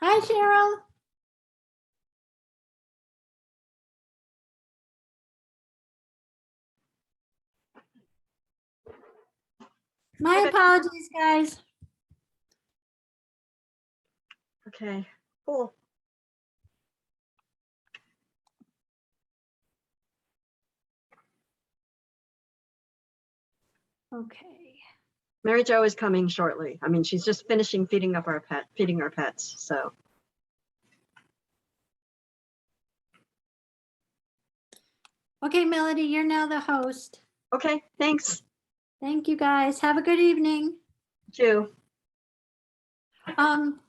Hi, Cheryl. My apologies, guys. Okay, cool. Okay. Mary Jo is coming shortly. I mean, she's just finishing feeding our pets. So Okay, Melody, you're now the host. okay, thanks. Thank you, guys. Have a good evening. You. Um,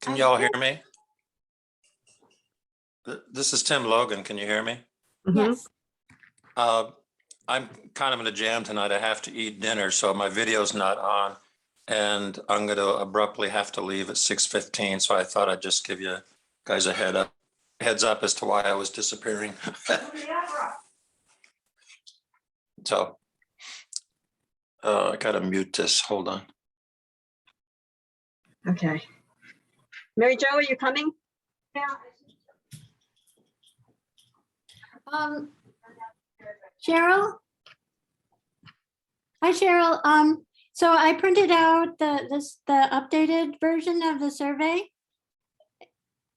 Can y'all hear me? This is Tim Logan. Can you hear me? yes. I'm kind of in a jam tonight. I have to eat dinner, so my video's not on. And I'm going to abruptly have to leave at 6:15. So I thought I'd just give you guys a heads up as to why I was disappearing. So I got to mute this. Hold on. Okay. Mary Jo, are you coming? Yeah. Cheryl? Hi, Cheryl. So I printed out the updated version of the survey.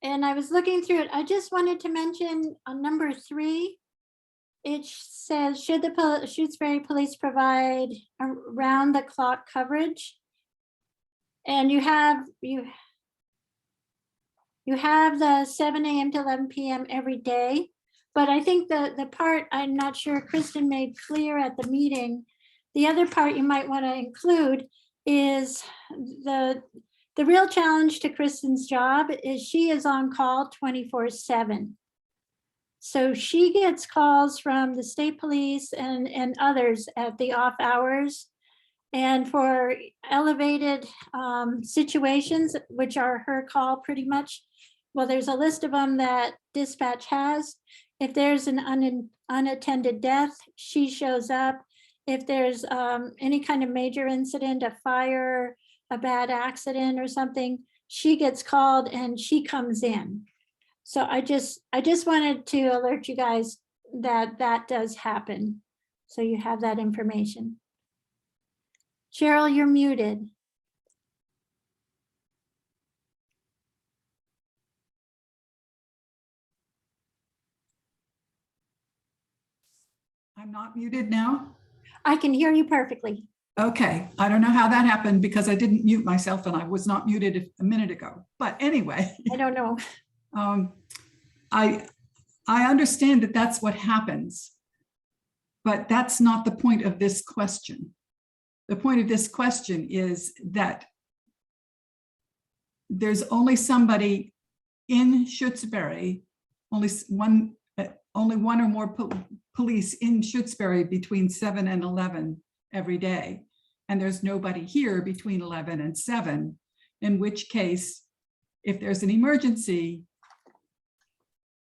And I was looking through it. I just wanted to mention on number 3, it says, should the Shutesbury Police provide around the clock coverage? And you have the 7 a.m. to 11 p.m. every day. But I think the part I'm not sure Kristen made clear at the meeting, the other part you might want to include is the real challenge to Kristen's job is she is on call 24/7. So she gets calls from the state police and others at the off hours. And for elevated situations, which are her call pretty much, well, there's a list of them that dispatch has. If there's an unattended death, she shows up. If there's any kind of major incident, a fire, a bad accident or something, she gets called and she comes in. So I just wanted to alert you guys that that does happen. So you have that information. Cheryl, you're muted. I'm not muted now? I can hear you perfectly. Okay, I don't know how that happened because I didn't mute myself and I was not muted a minute ago. But anyway. I don't know. I understand that that's what happens, but that's not the point of this question. The point of this question is that there's only somebody in Shutesbury, only one or more police in Shutesbury between 7 and 11 every day. And there's nobody here between 11 and 7, in which case, if there's an emergency,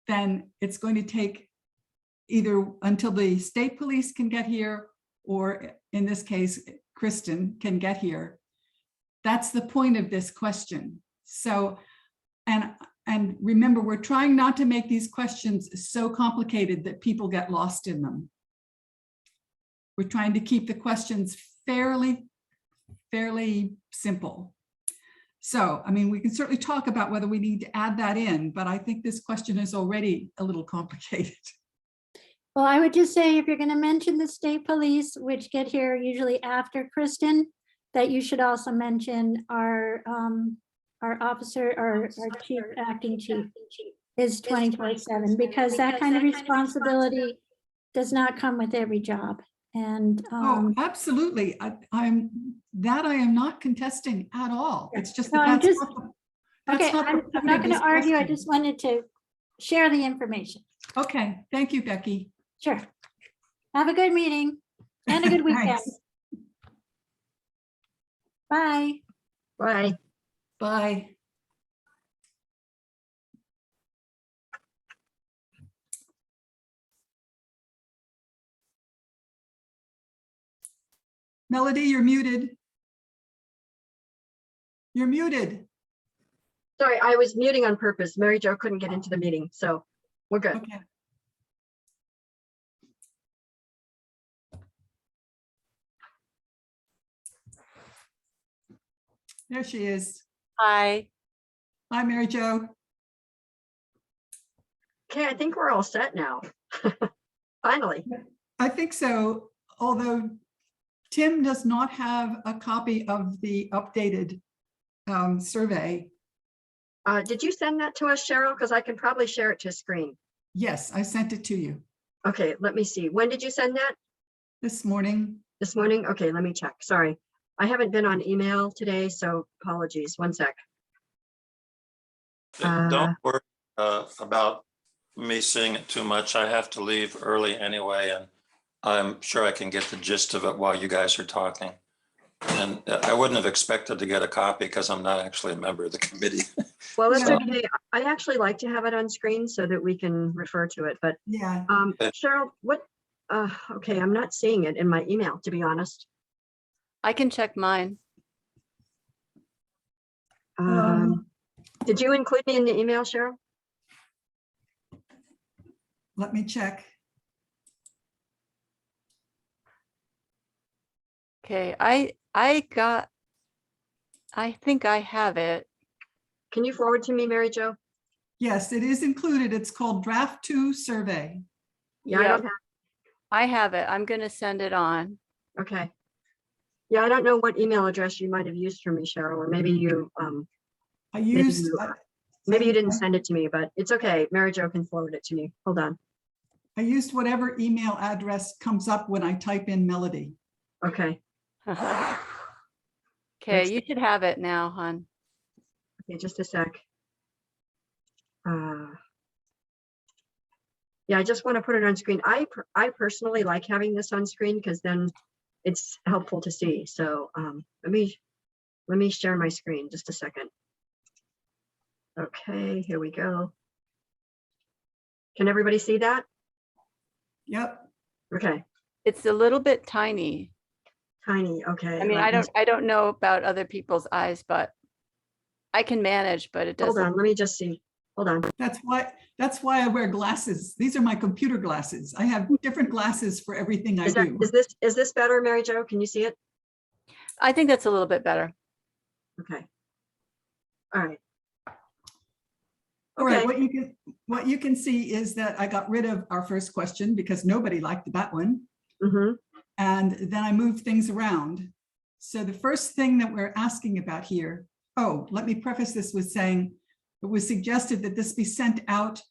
then it's going to take either until the state police can get here, or in this case, Kristen can get here. That's the point of this question. So, and remember, we're trying not to make these questions so complicated that people get lost in them. We're trying to keep the questions fairly simple. So, I mean, we can certainly talk about whether we need to add that in, but I think this question is already a little complicated. Well, I would just say if you're going to mention the state police, which get here usually after Kristen, that you should also mention our officer, our chief, acting chief is 24/7, because that kind of responsibility does not come with every job. And oh, absolutely. I am not contesting at all. It's just no, that I'm that's just not, okay. I'm not going to argue. I just wanted to share the information. Okay, thank you, Becky. Sure. Have a good meeting and a good weekend. Bye. Bye. Bye. Melody, you're muted. You're muted. Sorry, I was muting on purpose. Mary Jo couldn't get into the meeting, so we're good. Okay. There she is. Hi. Hi, Mary Jo. Okay, I think we're all set now. Finally. I think so, although Tim does not have a copy of the updated survey. Did you send that to us, Cheryl? Because I can probably share it to screen. Yes, I sent it to you Okay, let me see. When did you send that? this morning. This morning? Okay, let me check. Sorry. I haven't been on email today, so apologies. One sec. Don't worry about me seeing it too much. I have to leave early anyway, and I'm sure I can get the gist of it while you guys are talking. And I wouldn't have expected to get a copy because I'm not actually a member of the committee. Well, that's Yeah. okay. I actually like to have it on screen so that we can refer to it, but Yeah, Cheryl, what, okay, I'm not seeing it in my email, to be honest. I can check mine. Did you include me in the email, Cheryl? let me check. Okay, I think I have it. Can you forward to me, Mary Jo? Yes, it is included. It's called Draft 2 Survey. Yeah, I Yep, don't have, I have it. I'm gonna send it on. okay. Yeah, I don't know what email address you might have used for me, Cheryl, or maybe you, I used, maybe you didn't send it to me, but it's okay. Mary Jo can forward it to me. Hold on. I used whatever email address comes up when I type in Melody. Okay, Okay, Let's- you should have it now, hon. okay, just a sec. Yeah, I just want to put it on screen. I personally like having this on screen because then it's helpful to see. So let me share my screen just a second. Okay, here we go. Can everybody see that? Yep. Okay, It's a little bit tiny. tiny. Okay. I mean, let me- I don't know about other people's eyes, but I can manage, but it Hold doesn't. on, let me just see. Hold on. That's why I wear glasses. These are my computer glasses. I have different glasses for everything I do. Is this better, Mary Jo? Can you see it? I think that's a little bit better. Okay. All right. All right, Okay. what you can see is that I got rid of our first question because nobody liked that one. Mm-hmm. And then I moved things around. So the first thing that we're asking about here, oh, let me preface this with saying it was suggested that this be sent out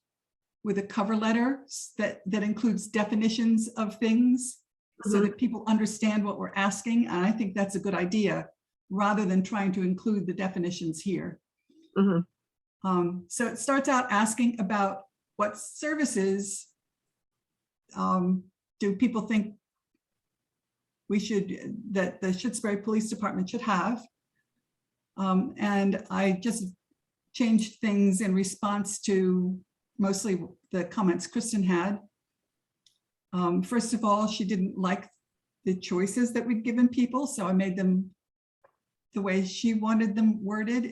with a cover letter that includes definitions of things so Mhm. that people understand what we're asking. And I think that's a good idea rather than trying to include the definitions here. Mhm. So it starts out asking about what services do people think that the Shutesbury Police Department should have. And I just changed things in response to mostly the comments Kristen had. First of all, she didn't like the choices that we'd given people, so I made them the way she wanted them worded.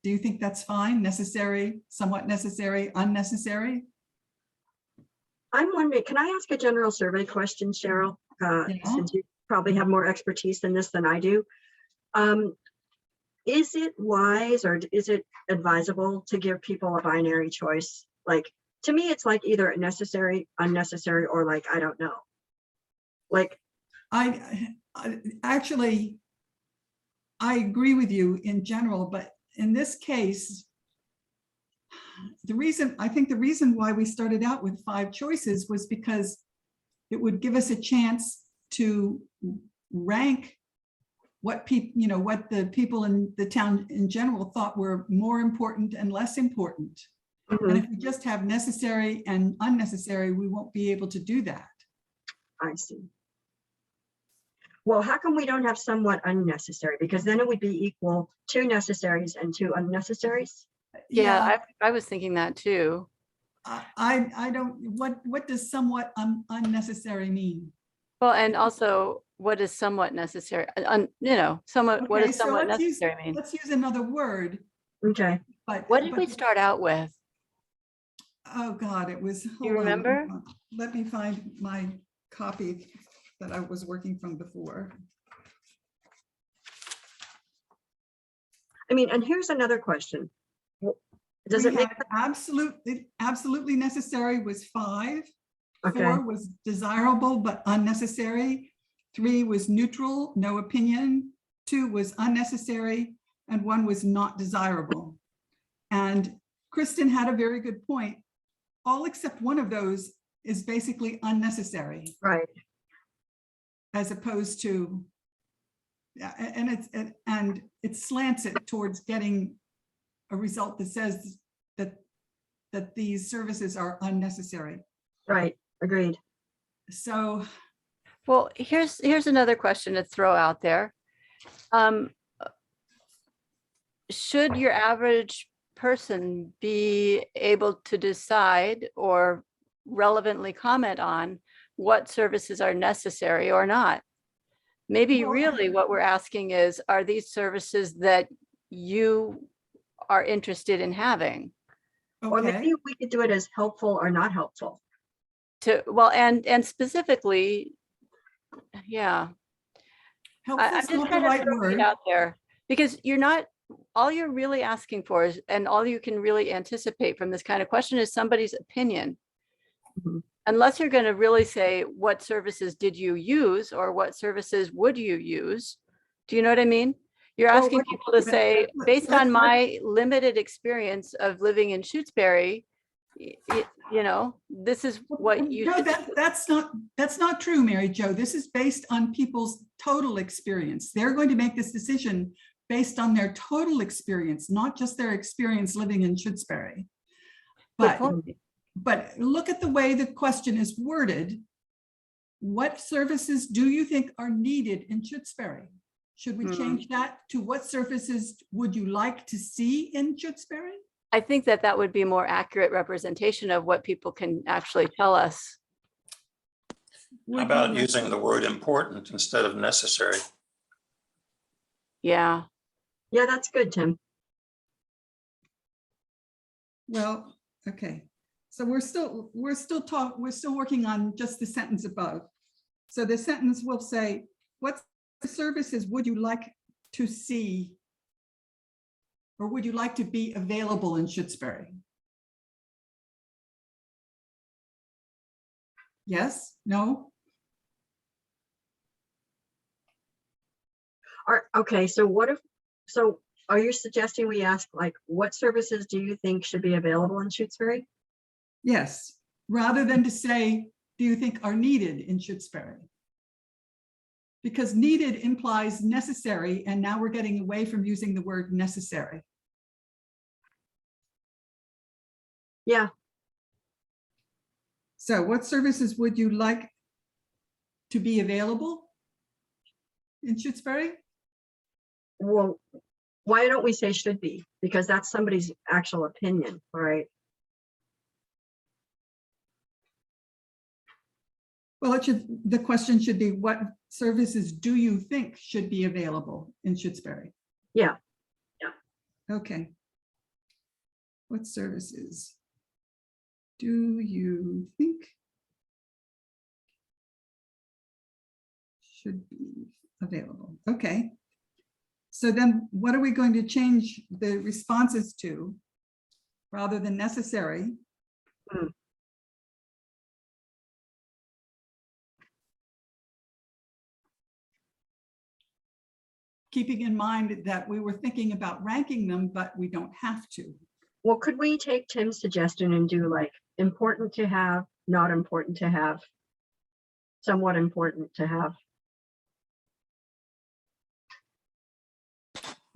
Do you think that's fine? Necessary, somewhat necessary, unnecessary? I'm wondering, can I ask a general survey question, Cheryl? Yeah. Since you probably have more expertise in this than I do. Is it wise or is it advisable to give people a binary choice? Like, to me, it's like either necessary, unnecessary, or like, I don't know. Like, I actually, I agree with you in general, but in this case, I think the reason why we started out with 5 choices was because it would give us a chance to rank what the people in the town in general thought were more important and less important. mhm, And if we just have necessary and unnecessary, we won't be able to do that. I see. Well, how come we don't have somewhat unnecessary? Because then it would be equal 2 necessaries and 2 unnecessaries. Yeah, I was thinking that too. I don't, what does somewhat unnecessary mean? Well, and also what is somewhat necessary? Somewhat, what Okay, does so somewhat let's use, necessary mean? let's use another word, Okay, but. What did we but- start out with? Oh, God, it was, you hold on, remember? let me find my copy that I was working from before. I mean, and here's another question. Does We it make, had absolutely necessary was 5. okay, 4 was desirable but unnecessary. 3 was neutral, no opinion. 2 was unnecessary, and 1 was not desirable. And Kristen had a very good point. All except one of those is basically unnecessary, right, as opposed to, yeah, and it slants it towards getting a result that says that these services are unnecessary. right, agreed. So, Well, here's another question to throw out there. Should your average person be able to decide or relevantly comment on what services are necessary or not? Maybe Well, really what we're asking is, are these services that you are interested in having? Or okay, maybe we could do it as helpful or not helpful. Well, and specifically, yeah. helpful I'm is just not the kind of right throwing it word. out there because all you're really asking for is, and all you can really anticipate from this kind of question is somebody's opinion. Mhm. Unless you're going to really say, what services did you use or what services would you use? Do you know what I mean? You're Well, asking what- people to say, based on my limited experience of living in Shutesbury, this is what you No, should. that's not true, Mary Jo. This is based on people's total experience. They're going to make this decision based on their total experience, not just their experience living in Shutesbury. Good But, point. but look at the way the question is worded. What services do you think are needed in Shutesbury? Should we change that to what services would you like to see in Shutesbury? I think that would be a more accurate representation of what people can actually tell us. How about using the word important instead of necessary? Yeah. Yeah, that's good, Tim. Well, okay. So we're still working on just the sentence above. So the sentence will say, what services would you like to see or would you like to be available in Shutesbury? Yes, no? Okay, so are you suggesting we ask like, what services do you think should be available in Shutesbury? Yes, rather than to say, do you think are needed in Shutesbury? Because needed implies necessary, and now we're getting away from using the word necessary. Yeah, So what services would you like to be available in Shutesbury? well, why don't we say should be? Because that's somebody's actual opinion, right? Well, the question should be, what services do you think should be available in Shutesbury? Yeah, Okay. What services do you think should be available? Okay. So then what are we going to change the responses to rather than necessary? Keeping in mind that we were thinking about ranking them, but we don't have to. well, could we take Tim's suggestion and do like important to have, not important to have, somewhat important to have?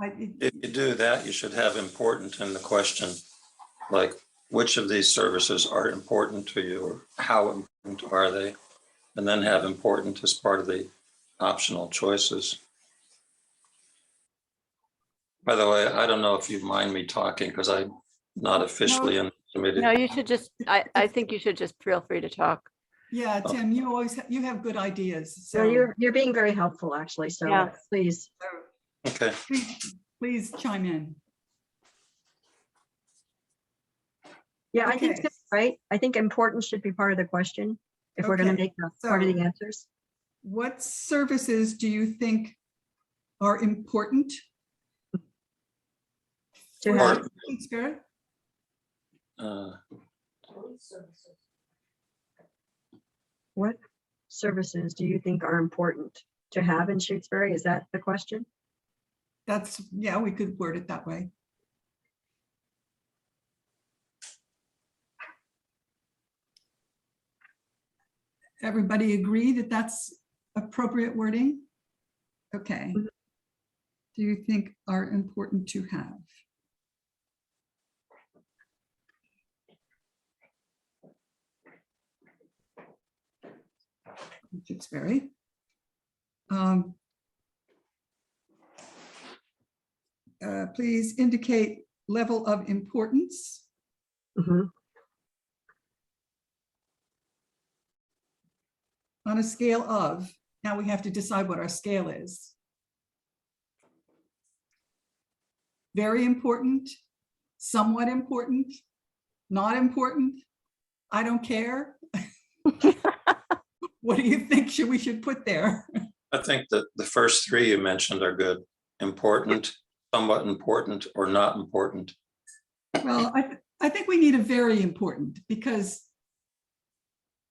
If you do that, you should have important in the question, like which of these services are important to you or how important are they? And then have important as part of the optional choices. By the way, I don't know if you mind me talking because I'm not officially in the committee. No, you should just, I think you should just feel free to talk. Yeah, Tim, you have good ideas. So So you're being very helpful, actually. So Yeah. please. Okay. please chime in. Yeah, I think Okay. so, right. I think important should be part of the question if we're going to Okay, make that part of so- the answers. What services do you think are important To for have. Shutesbury? What services do you think are important to have in Shutesbury? Is that the question? That's, yeah, we could word it that way. Everybody agree that that's appropriate wording? Okay. Mhm. Do you think are important to have? Shutesbury. Please indicate level of importance. Mhm. On a scale of, now we have to decide what our scale is. Very important, somewhat important, not important, I don't care. What do you think we should put there? I think that the first three you mentioned are good. Important, somewhat important, or not important. Well, I think we need a very important, because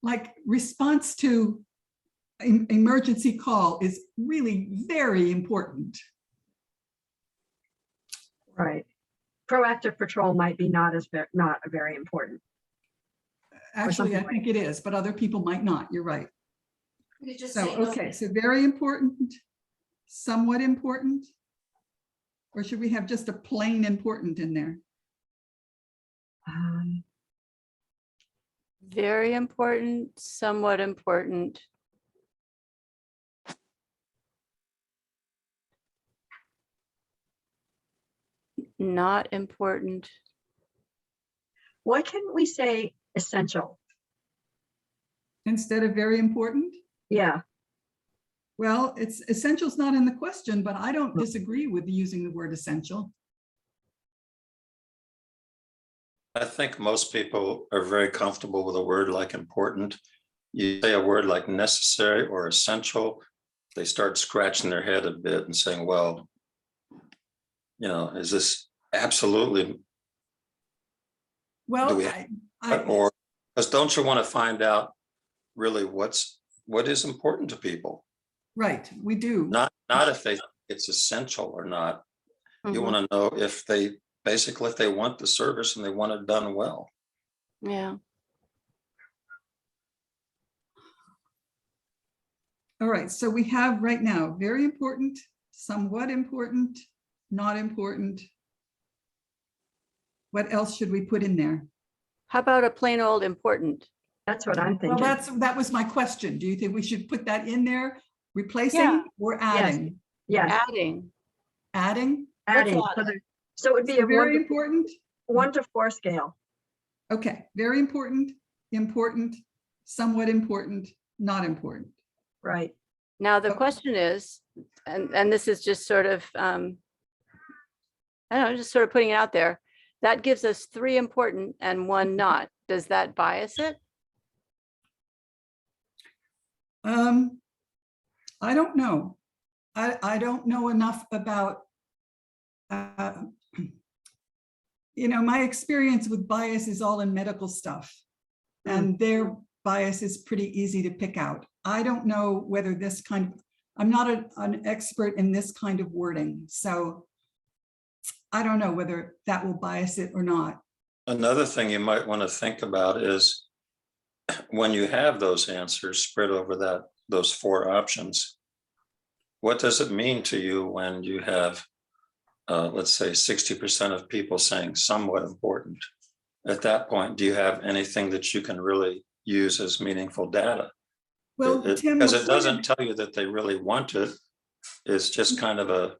like response to emergency call is really very important. Right. Proactive patrol might be not very important. Actually, I something think it is, but other people might not. You're right. You just So, say no. okay, so very important, somewhat important, or should we have just a plain important in there? Very important, somewhat important. Not important. Why can't we say essential? Instead of very important? Yeah. Well, it's essential's not in the question, but I don't disagree with using the word essential. I think most people are very comfortable with a word like important. You say a word like necessary or essential, they start scratching their head a bit and saying, well, you know, is this absolutely, Well, do we or because don't you want to find out really what is important to people? right, we do. Not if they think it's essential or not. You Mhm. want to know if they basically if they want the service and they want it done well. Yeah. All right, so we have right now, very important, somewhat important, not important. What else should we put in there? How about a plain old important? That's what I'm Well, thinking. that was my question. Do you think we should put that in there, replacing Yeah. or adding? Yes, Adding. Adding? adding. add So it would be So a very important. 1 to 4 scale. Okay, very important, important, somewhat important, not important. Right. Now, the Okay. question is, and this is just sort of, I don't know, just sort of putting it out there. That gives us 3 important and 1 not. Does that bias it? I don't know. I don't know enough about, my experience with bias is all in medical stuff. And their bias is pretty easy to pick out. I don't know whether this kind of, I'm not an expert in this kind of wording. So I don't know whether that will bias it or not. Another thing you might want to think about is when you have those answers spread over those 4 options, what does it mean to you when you have, let's say 60% of people saying somewhat important? At that point, do you have anything that you can really use as meaningful data? Well, Tim, because it doesn't tell you that they really want it. It's just kind of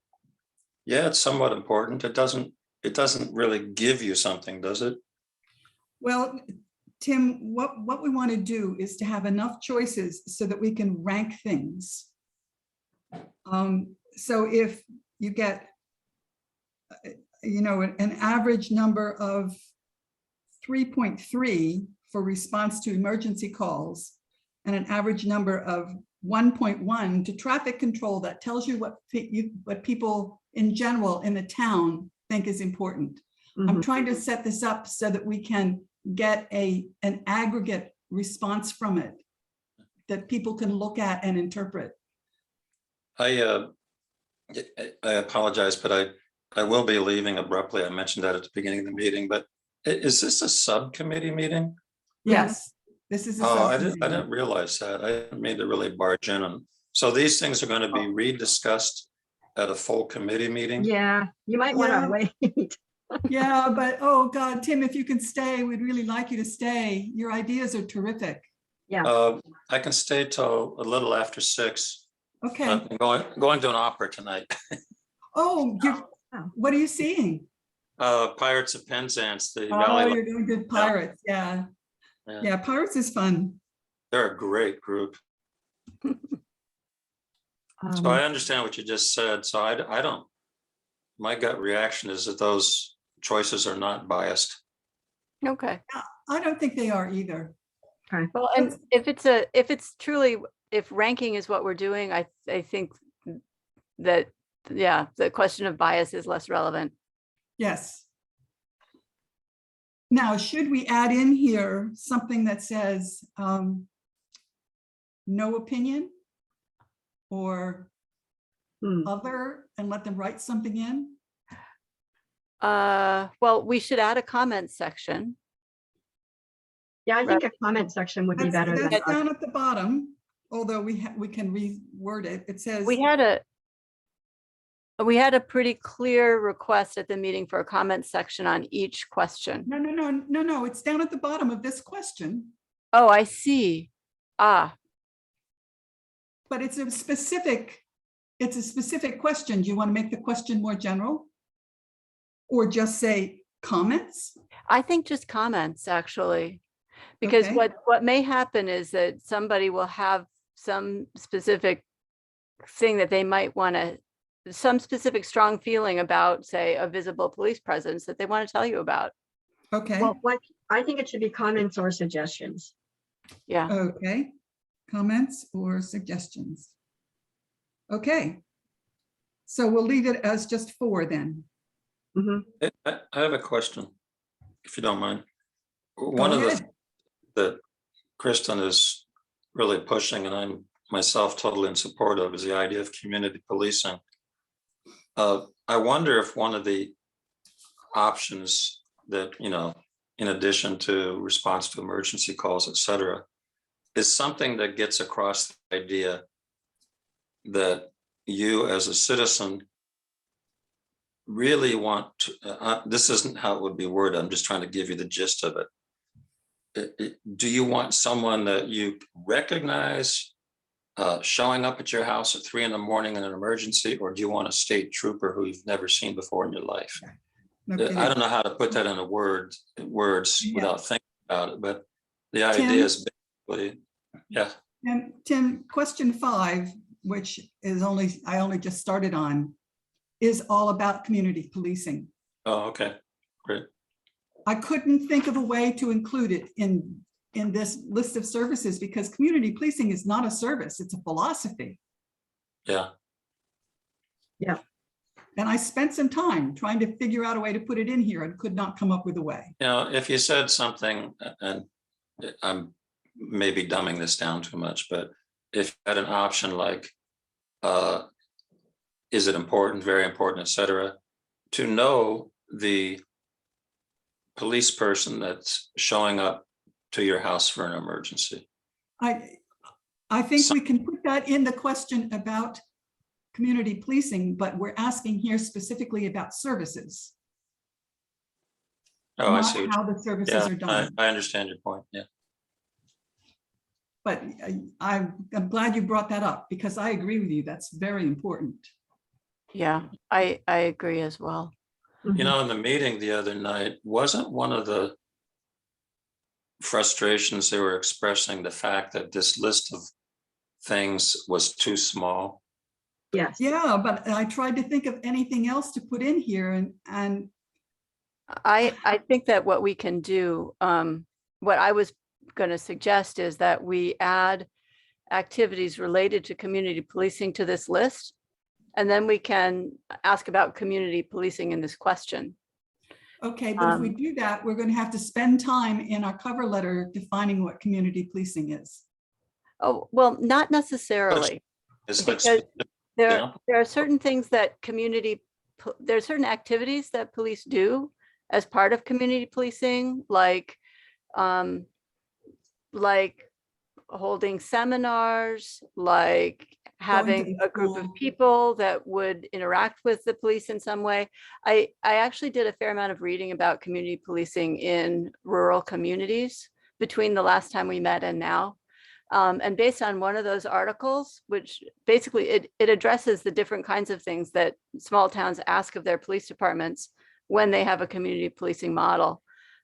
it's somewhat important. It doesn't really give you something, does it? Well, Tim, what we want to do is to have enough choices so that we can rank things. So if you get, an average number of 3.3 for response to emergency calls and an average number of 1.1 to traffic control, that tells you what people in general in the town think is important. I'm Mhm. trying to set this up so that we can get an aggregate response from it that people can look at and interpret. I apologize, but I will be leaving abruptly. I mentioned that at the beginning of the meeting, but is this a subcommittee meeting? Yes, this is a Oh, I subcommittee. didn't realize that. I didn't mean to really barge in on. So these things are going to be rediscussed at a full committee meeting? Yeah, you might want Yeah. to wait. Yeah, but oh God, Tim, if you can stay, we'd really like you to stay. Your ideas are terrific. Yeah. I can stay till a little after 6. Okay. I'm going to an opera tonight. Oh, Oh. what are you seeing? Pirates of Penzance, the Oh, Valley. you're doing good. Pirates. Yeah. Yeah. Yeah, Pirates is fun. They're a great group. So I understand what you just said. So I don't, my gut reaction is that those choices are not biased. Okay. I don't think they are either. Well, and if it's truly, if ranking is what we're doing, I think that, yeah, the question of bias is less relevant. Yes. Now, should we add in here something that says no opinion or Hmm. other, and let them write something in? Well, we should add a comment section. Yeah, I think a comment section would be better than. That's down at the bottom, although we can reword it. It says. We had a pretty clear request at the meeting for a comment section on each question. No, it's down at the bottom of this question, Oh, I see. Ah, but it's a specific question. Do you want to make the question more general? Or just say comments? I think just comments, actually. Because Okay. what may happen is that somebody will have some specific thing that they might want to, some specific strong feeling about, say, a visible police presence that they want to tell you about. Okay, Well, like, I think it should be comments or suggestions. Yeah. okay. Comments or suggestions? Okay. So we'll leave it as just 4 then. Mhm. I have a question, if you don't mind. Go One of the ahead. things that Kristen is really pushing, and I'm myself totally in support of, is the idea of community policing. I wonder if one of the options that, in addition to response to emergency calls, et cetera, is something that gets across the idea that you as a citizen really want to, this isn't how it would be worded, I'm just trying to give you the gist of it. Do you want someone that you recognize showing up at your house at 3 a.m. in an emergency, or do you want a state trooper who you've never seen before in your life? No I kidding. don't know how to put that into words Yeah. without thinking about it, but the idea Tim? is basically, yeah. And Tim, question 5, which is I only just started on, is all about community policing. Oh, okay, great. I couldn't think of a way to include it in this list of services because community policing is not a service, it's a philosophy. Yeah. And I spent some time trying to figure out a way to put it in here and could not come up with a way. If you said something, and I'm maybe dumbing this down too much, but if you had an option like, is it important, very important, et cetera, to know the police person that's showing up to your house for an emergency. I think we can put that in the question about community policing, but we're asking here specifically about services. Oh, I not see. how the services Yeah, are done. I understand your point. Yeah. But I'm glad you brought that up because I agree with you. That's very important. Yeah, I agree as well. In the meeting the other night, wasn't one of the frustrations they were expressing, the fact that this list of things was too small. Yes. Yeah, but I tried to think of anything else to put in here and I think that what we can do, what I was going to suggest is that we add activities related to community policing to this list. And then we can ask about community policing in this question. okay, but if we do that, we're going to have to spend time in our cover letter defining what community policing is. Oh, well, not necessarily. Is Because that there are certain things that there are certain activities that police do as part of community policing, like holding seminars, like having the a group of school. people that would interact with the police in some way. I actually did a fair amount of reading about community policing in rural communities between the last time we met and now. And based on one of those articles, which basically it addresses the different kinds of things that small towns ask of their police departments when they have a community policing model.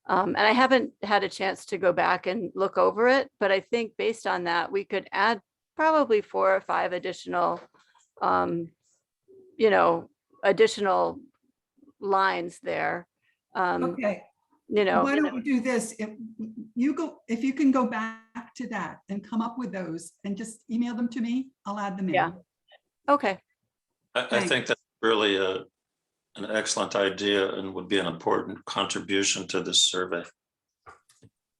And I haven't had a chance to go back and look over it, but I think based on that, we could add probably 4 or 5 additional, additional lines there. Okay, You know, why don't we do this? If you can go back to that and come up with those and just email them to me, I'll add them in. Yeah. Okay. I think that's really an excellent idea and would be an important contribution to this survey.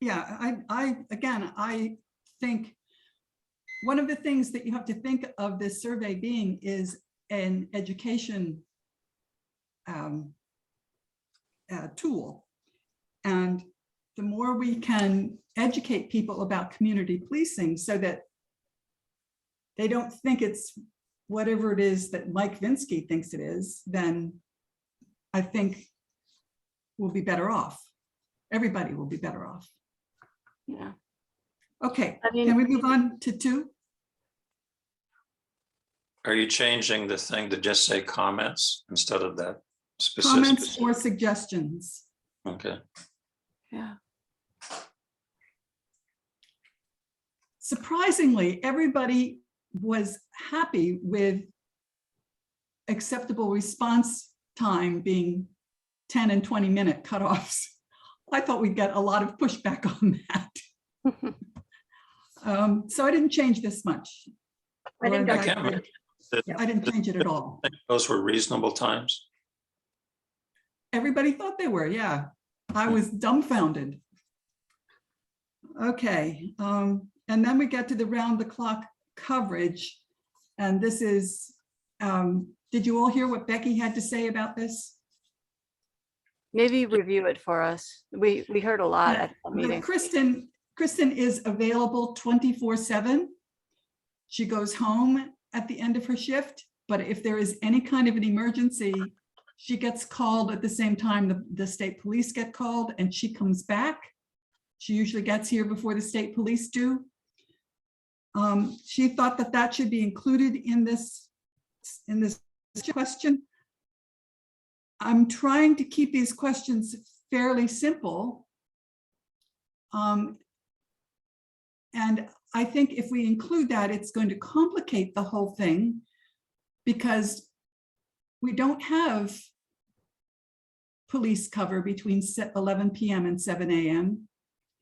Yeah, I think one of the things that you have to think of this survey being is an education tool. And the more we can educate people about community policing so that they don't think it's whatever it is that Mike Vinsky thinks it is, then I think we'll be better off. Everybody will be better off. Yeah. Okay, I mean, can we move on to 2? Are you changing the thing to just say comments instead of that specific? Comments or suggestions? Okay. yeah. Surprisingly, everybody was happy with acceptable response time being 10 and 20-minute cutoffs. I thought we'd get a lot of pushback on that. So I didn't change this much. I think Or I that's can't remember. I didn't change it at all. Those were reasonable times. Everybody thought they were, yeah. I was dumbfounded. Okay, and then we get to the round-the-clock coverage. And this is, did you all hear what Becky had to say about this? Maybe review it for us. We heard a lot at the meeting. Kristen is available 24/7. She goes home at the end of her shift, but if there is any kind of an emergency, she gets called at the same time the state police get called, and she comes back. She usually gets here before the state police do. She thought that should be included in this question. I'm trying to keep these questions fairly simple. And I think if we include that, it's going to complicate the whole thing because we don't have police cover between 11 p.m. and 7 a.m.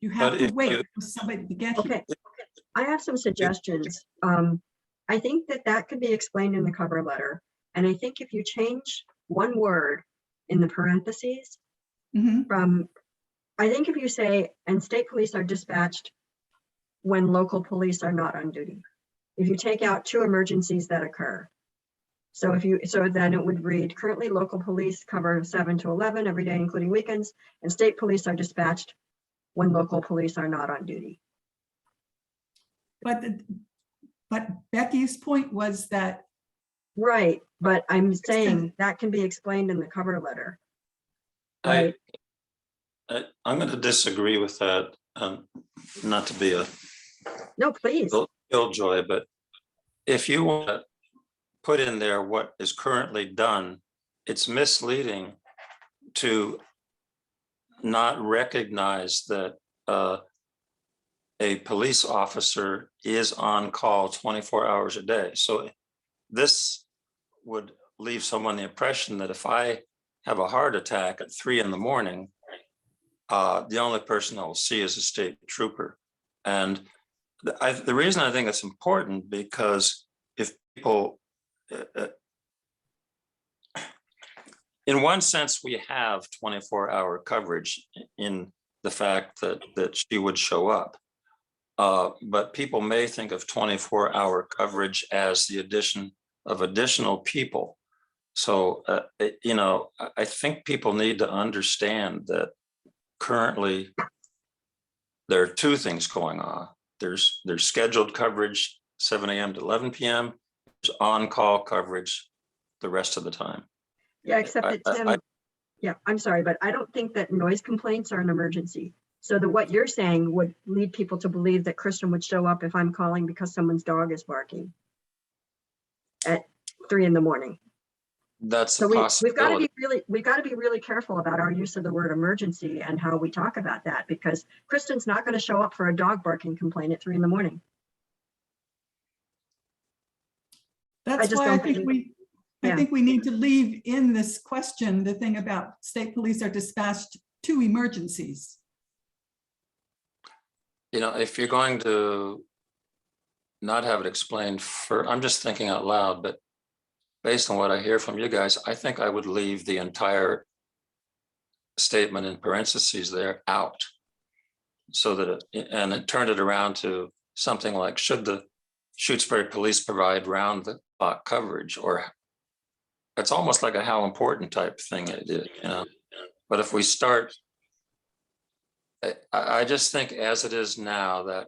You have But to if wait you- for somebody to get here. okay. I have some suggestions. I think that could be explained in the cover letter. And I think if you change one word in the parentheses Mhm. I think if you say, and state police are dispatched when local police are not on duty. If you take out 2 emergencies that occur. So then it would read, currently local police cover 7 to 11 every day, including weekends, and state police are dispatched when local police are not on duty. But Becky's point was that Right, but I'm saying that can be explained in the cover letter. I'm Right. going to disagree with that. Not to be a No, please. killjoy, but if you want to put in there what is currently done, it's misleading to not recognize that a police officer is on call 24 hours a day. So this would leave someone the impression that if I have a heart attack at 3 a.m, the only person I will see is a state trooper. And the reason I think it's important, because if people, in one sense, we have 24-hour coverage in the fact that she would show up. But people may think of 24-hour coverage as the addition of additional people. So, I think people need to understand that currently there are two things going on. There's scheduled coverage 7 a.m. to 11 p.m. There's on-call coverage the rest of the time. Yeah, except that Tim, yeah, I'm sorry, but I don't think that noise complaints are an emergency. So that what you're saying would lead people to believe that Kristen would show up if I'm calling because someone's dog is barking at 3 a.m. That's So a we've got to possibility. be really careful about our use of the word emergency and how we talk about that, because Kristen's not going to show up for a dog barking complaint at 3 a.m. That's just why I don't think think- I yeah. think we need to leave in this question the thing about state police are dispatched to emergencies. If you're going to not have it explained I'm just thinking out loud, but based on what I hear from you guys, I think I would leave the entire statement in parentheses there out, so that it turned it around to something like, should the Shutesbury police provide round the clock coverage? Or it's almost like a how important type thing it is, But if we start, I just think as it is now, that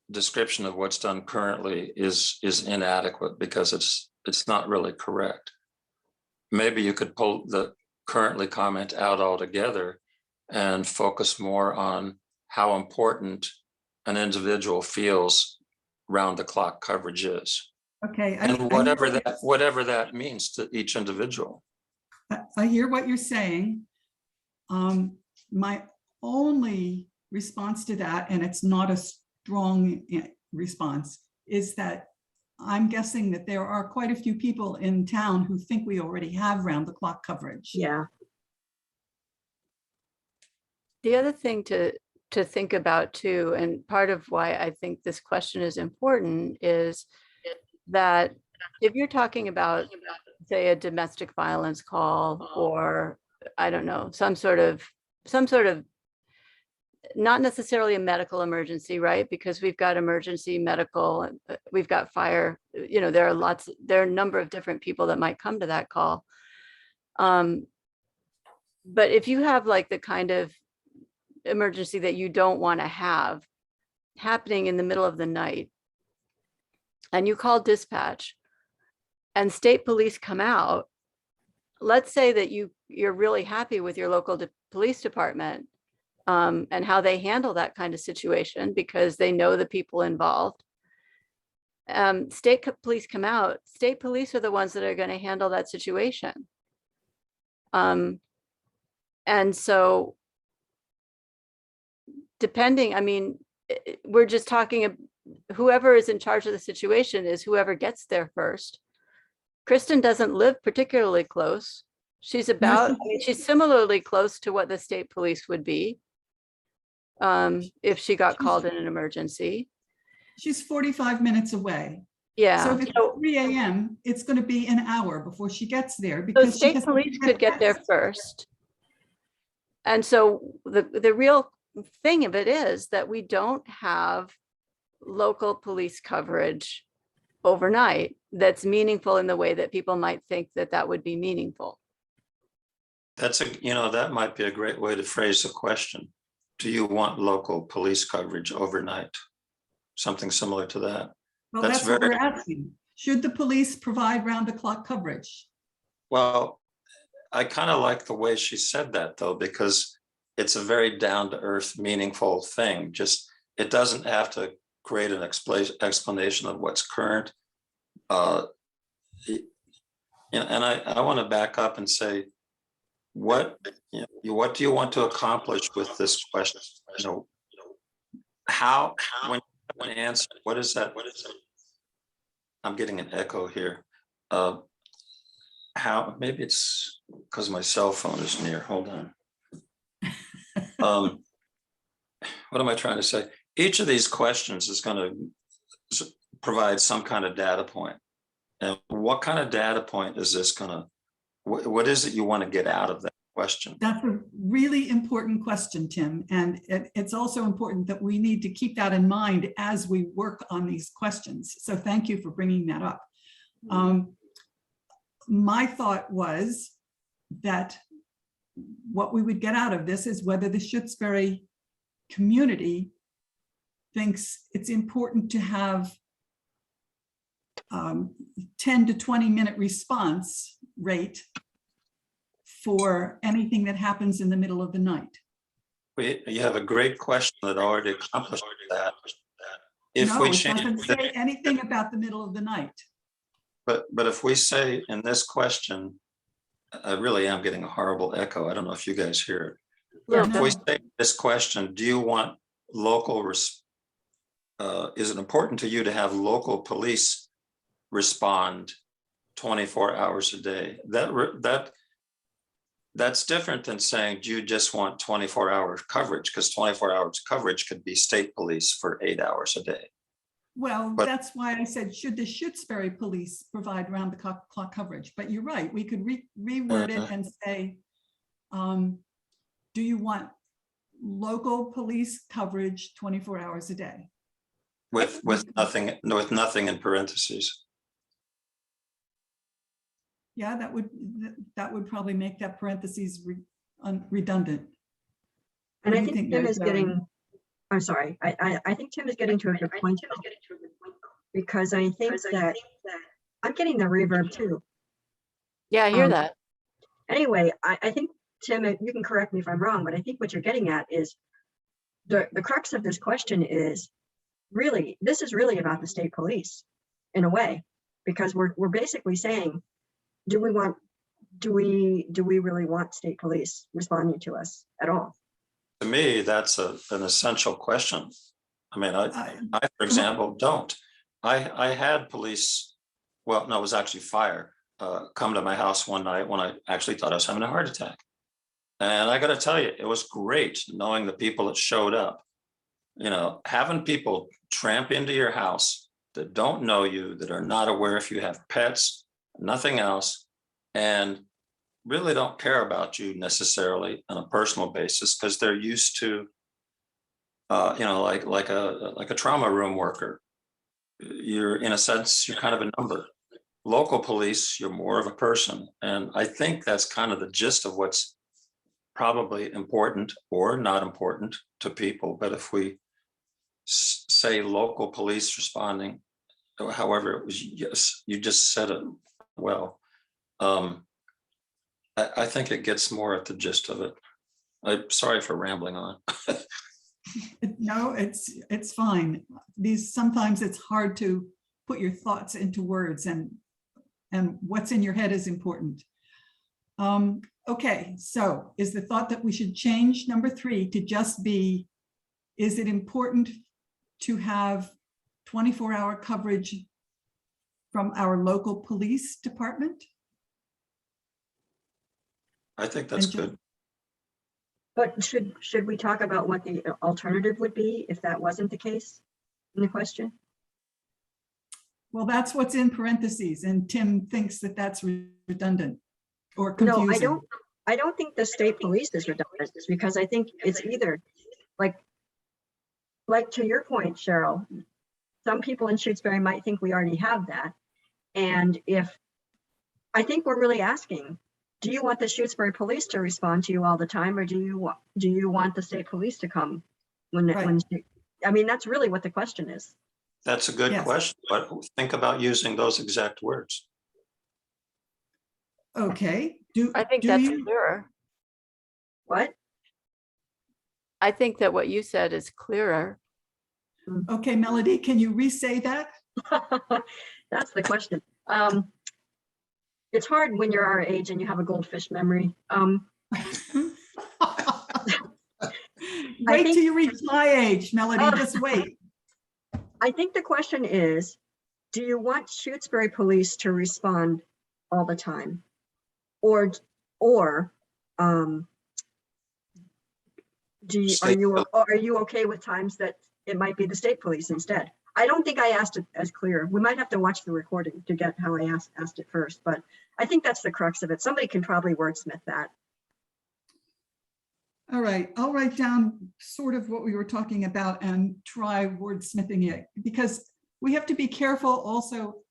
description of what's done currently is inadequate, because it's not really correct. Maybe you could pull the currently comment out altogether and focus more on how important an individual feels round the clock coverage is. Okay. And whatever that means to each individual. I hear what you're saying. My only response to that, and it's not a strong response, is that I'm guessing that there are quite a few people in town who think we already have round-the-clock coverage. Yeah. The other thing to think about too, and part of why I think this question is important, is that if you're talking about, say, a domestic violence call, or I don't know, some sort of not necessarily a medical emergency, right? Because we've got emergency medical, we've got fire, there are a number of different people that might come to that call. But if you have like the kind of emergency that you don't want to have happening in the middle of the night, and you call dispatch and state police come out, let's say that you're really happy with your local police department and how they handle that kind of situation because they know the people involved. State police come out, state police are the ones that are going to handle that situation. And so depending, we're just talking, whoever is in charge of the situation is whoever gets there first. Kristen doesn't live particularly close. She's she's similarly close to what the state police would be if she got called in an emergency. She's 45 minutes away. Yeah. So if it's 3 a.m., it's going to be an hour before she gets there, So because state police could get there first. And so the real thing of it is that we don't have local police coverage overnight that's meaningful in the way that people might think that would be meaningful. That might be a great way to phrase the question. Do you want local police coverage overnight? Something similar to that. Well, that's what we're asking. Should the police provide round-the-clock coverage? Well, I kind of like the way she said that, though, because it's a very down-to-earth, meaningful thing. Just, it doesn't have to create an explanation of what's current. And I want to back up and say, what do you want to accomplish with this question? how, when you answer, what is that? I'm getting an echo here. How, maybe it's because my cell phone is near, hold on. What am I trying to say? Each of these questions is going to provide some kind of data point. And what kind of data point is this going to, what is it you want to get out of that question? That's a really important question, Tim. And it's also important that we need to keep that in mind as we work on these questions. So thank you for bringing that up. My thought was that what we would get out of this is whether the Shutesbury community thinks it's important to have 10 to 20 minute response rate for anything that happens in the middle of the night. You have a great question that already accomplished that. If No, we it change, doesn't say anything about the middle of the night. but if we say in this question, I really am getting a horrible echo. I don't know if you guys hear it. Yeah, If we No. say this question, do you want local, is it important to you to have local police respond 24 hours a day? That's different than saying, do you just want 24-hour coverage? Because 24 hours coverage could be state police for 8 hours a day. Well, But- that's why I said, should the Shutesbury police provide round the clock coverage? But you're right, we could reword it and say, do you want local police coverage 24 hours a day? With nothing in parentheses. Yeah, that would probably make that parentheses redundant. And What I do you think think, Tim Mary is Jo? getting, I'm sorry, I think Tim is getting to a good point, because I think that I'm getting the reverb too. Yeah, I hear Um, that. Anyway, I think, Tim, you can correct me if I'm wrong, but I think what you're getting at is the crux of this question is really, this is really about the state police in a way, because we're basically saying, do we really want state police responding to us at all? To me, that's an essential question. I mean, I, for example, don't. I had police, well, no, it was actually fire, come to my house one night when I actually thought I was having a heart attack. And I got to tell you, it was great knowing the people that showed up. You know, having people tramp into your house that don't know you, that are not aware if you have pets, nothing else, and really don't care about you necessarily on a personal basis because they're used to, you know, like a trauma room worker. You're, in a sense, you're kind of a number. Local police, you're more of a person, and I think that's kind of the gist of what's probably important or not important to people. But if we say local police responding, however it was, yes, you just said it well. I think it gets more at the gist of it. I'm sorry for rambling on. No, it's fine. Sometimes it's hard to put your thoughts into words, and what's in your head is important. Okay, so is the thought that we should change number 3 to just be, is it important to have 24-hour coverage from our local police department? I think that's And good. But should we talk about what the alternative would be if that wasn't the case in the question? Well, that's what's in parentheses, and Tim thinks that that's redundant or confusing. No, I don't think the state police is redundant, because I think it's either like to your point, Cheryl, some people in Shutesbury might think we already have that. And I think we're really asking, do you want the Shutesbury police to respond to you all the time, or do you want the state police to come when I mean, that's really what the question is. That's a good Yes. question, but think about using those exact words. Okay. I think do that's you- clearer. What? I think that what you said is clearer. Okay, Melody, can you re-say that? That's the question. It's hard when you're our age and you have a goldfish memory. Wait think- till you reach my age, Melody, Oh. just wait. I think the question is, do you want Shutesbury Police to respond all the time? Or, are you okay with times that it might be the state police instead? I don't think I asked it as clear. We might have to watch the recording to get how I asked it first, but I think that's the crux of it. Somebody can probably wordsmith that. All right, I'll write down sort of what we were talking about and try wordsmithing it, because we have to be careful also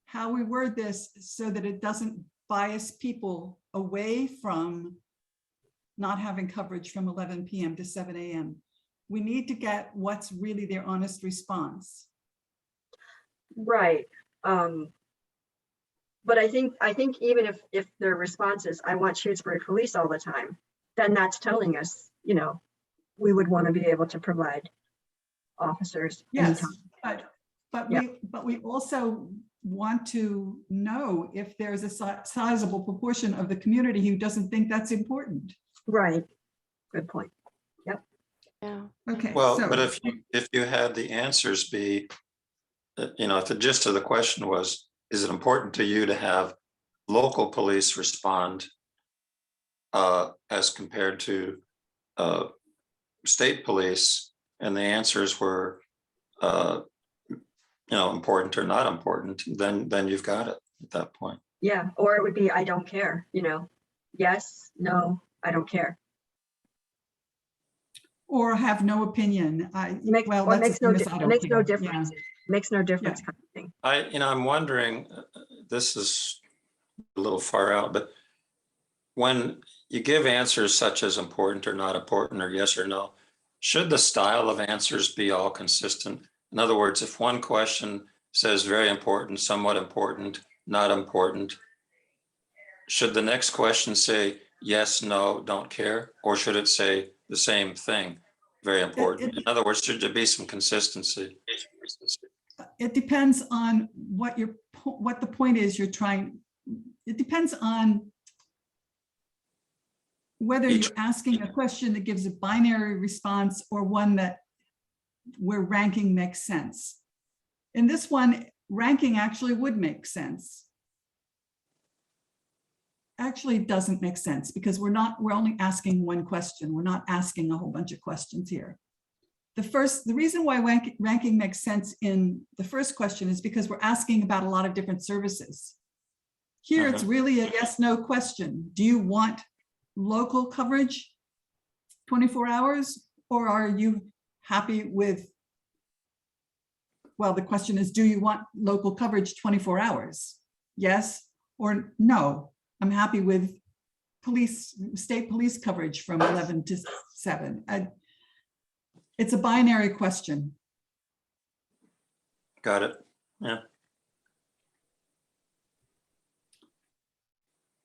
how we word this so that it doesn't bias people away from not having coverage from 11 p.m. to 7 a.m. We need to get what's really their honest response. Right. But I think even if their response is, I want Shutesbury Police all the time, then that's telling us, we would want to be able to provide officers Yes, anytime. but we also want to know if there's a sizable proportion of the community who doesn't think that's important. Right. Good point. Yeah. Okay. Well, so- but if you had the answers be, if the gist of the question was, is it important to you to have local police respond as compared to state police, and the answers were, important or not important, then you've got it at that point. Yeah. Or it would be, I don't care, yes, no, I don't care. Or have no opinion. Well, Or that's the same as I don't makes no care. difference. Makes no difference kind of thing. I'm wondering, this is a little far out, but when you give answers such as important or not important, or yes or no, should the style of answers be all consistent? In other words, if one question says very important, somewhat important, not important, should the next question say yes, no, don't care? Or should it say the same thing, very important? In other words, should there be some consistency? It depends on what the point is you're trying. It depends on whether you're asking a question that gives a binary response or one where ranking makes sense. In this one, ranking actually would make sense. Actually, it doesn't make sense because we're only asking one question. We're not asking a whole bunch of questions here. The reason why ranking makes sense in the first question is because we're asking about a lot of different services. Here, it's really a yes, no question. Do you want local coverage 24 hours, or are you happy with, well, the question is, do you want local coverage 24 hours? Yes or no. I'm happy with state police coverage from 11 to 7. It's a binary question. Got it. Yeah.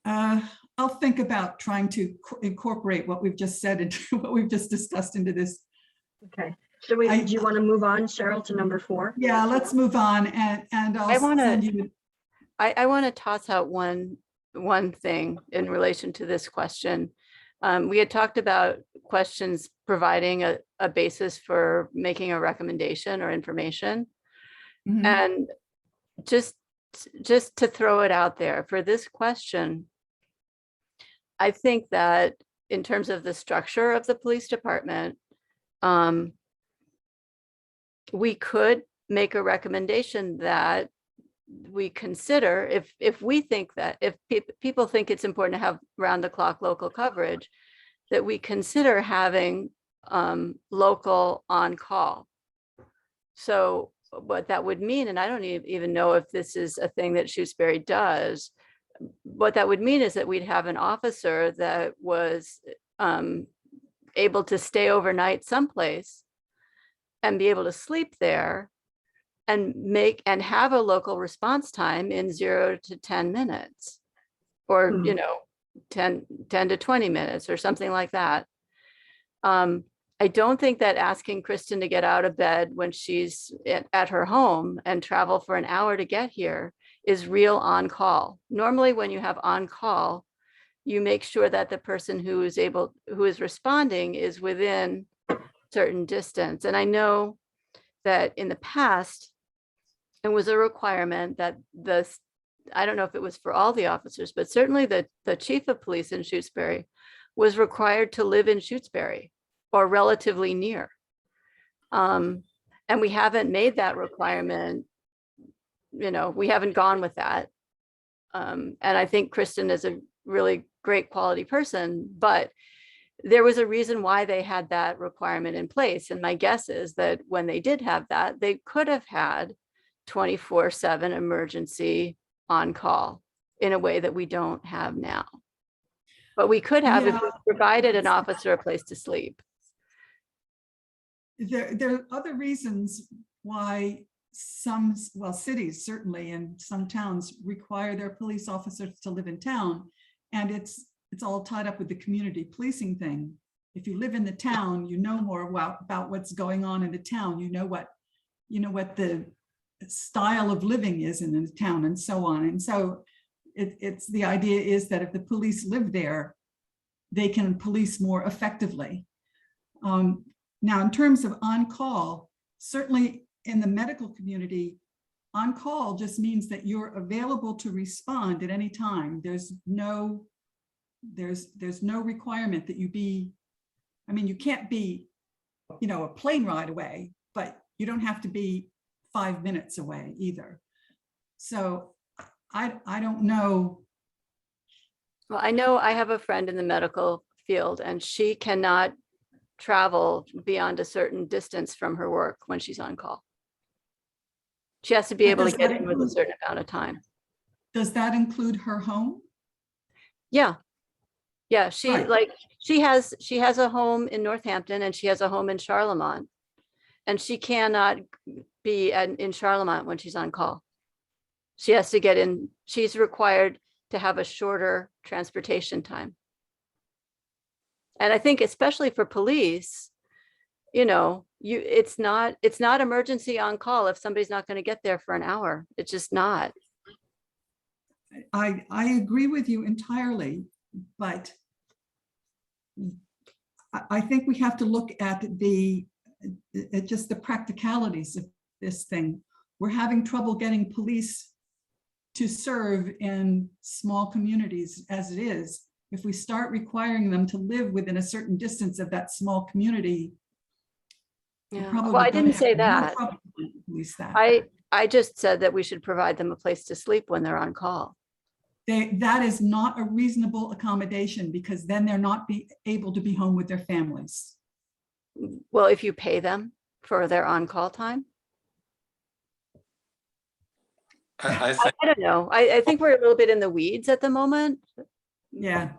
I'll think about trying to incorporate what we've just said into what we've just discussed into this. Okay. Do you want to move on, Cheryl, to number 4? Yeah, let's move on, and I'll send you. I want to toss out one thing in relation to this question. We had talked about questions providing a basis for making a recommendation or information. Mhm. And just to throw it out there for this question, I think that in terms of the structure of the police department, we could make a recommendation that we consider, if we think that, if people think it's important to have round the clock local coverage, that we consider having local on call. So what that would mean, and I don't even know if this is a thing that Shutesbury does, what that would mean is that we'd have an officer that was able to stay overnight someplace and be able to sleep there and have a local response time in 0 to 10 minutes, or 10 to 20 minutes or something like that. I don't think that asking Kristen to get out of bed when she's at her home and travel for an hour to get here is real on call. Normally, when you have on call, you make sure that the person who is responding is within certain distance. And I know that in the past, it was a requirement that I don't know if it was for all the officers, but certainly the chief of police in Shutesbury was required to live in Shutesbury or relatively near. And we haven't made that requirement. We haven't gone with that. And I think Kristen is a really great quality person, but there was a reason why they had that requirement in place. And my guess is that when they did have that, they could have had 24/7 emergency on call in a way that we don't have now. But we could have if we provided an officer a place to sleep. There are other reasons why some, well, cities certainly, and some towns require their police officers to live in town. And it's all tied up with the community policing thing. If you live in the town, you know more about what's going on in the town. You know what the style of living is in the town and so on. And so it's the idea is that if the police live there, they can police more effectively. Now, in terms of on-call, certainly in the medical community, on-call just means that you're available to respond at any time. There's no requirement that you be, I mean, you can't be, a plane ride away, but you don't have to be 5 minutes away either. So I don't know. Well, I know I have a friend in the medical field and she cannot travel beyond a certain distance from her work when she's on call. She has to be able to get in with a certain amount of time. Does that include her home? Yeah. Yeah, she Right. she has a home in Northampton and she has a home in Charlemont. And she cannot be in Charlemont when she's on call. She has to get in, she's required to have a shorter transportation time. And I think especially for police, it's not emergency on call if somebody's not going to get there for an hour. It's just not. I agree with you entirely, but I think we have to look at just the practicalities of this thing. We're having trouble getting police to serve in small communities as it is. If we start requiring them to live within a certain distance of that small community, Yeah. Well, I didn't say that. I just said that we should provide them a place to sleep when they're on call. That is not a reasonable accommodation because then they're not able to be home with their families. Well, if you pay for their on-call time. I I don't know. I think we're a little bit in the weeds at the moment. Yeah,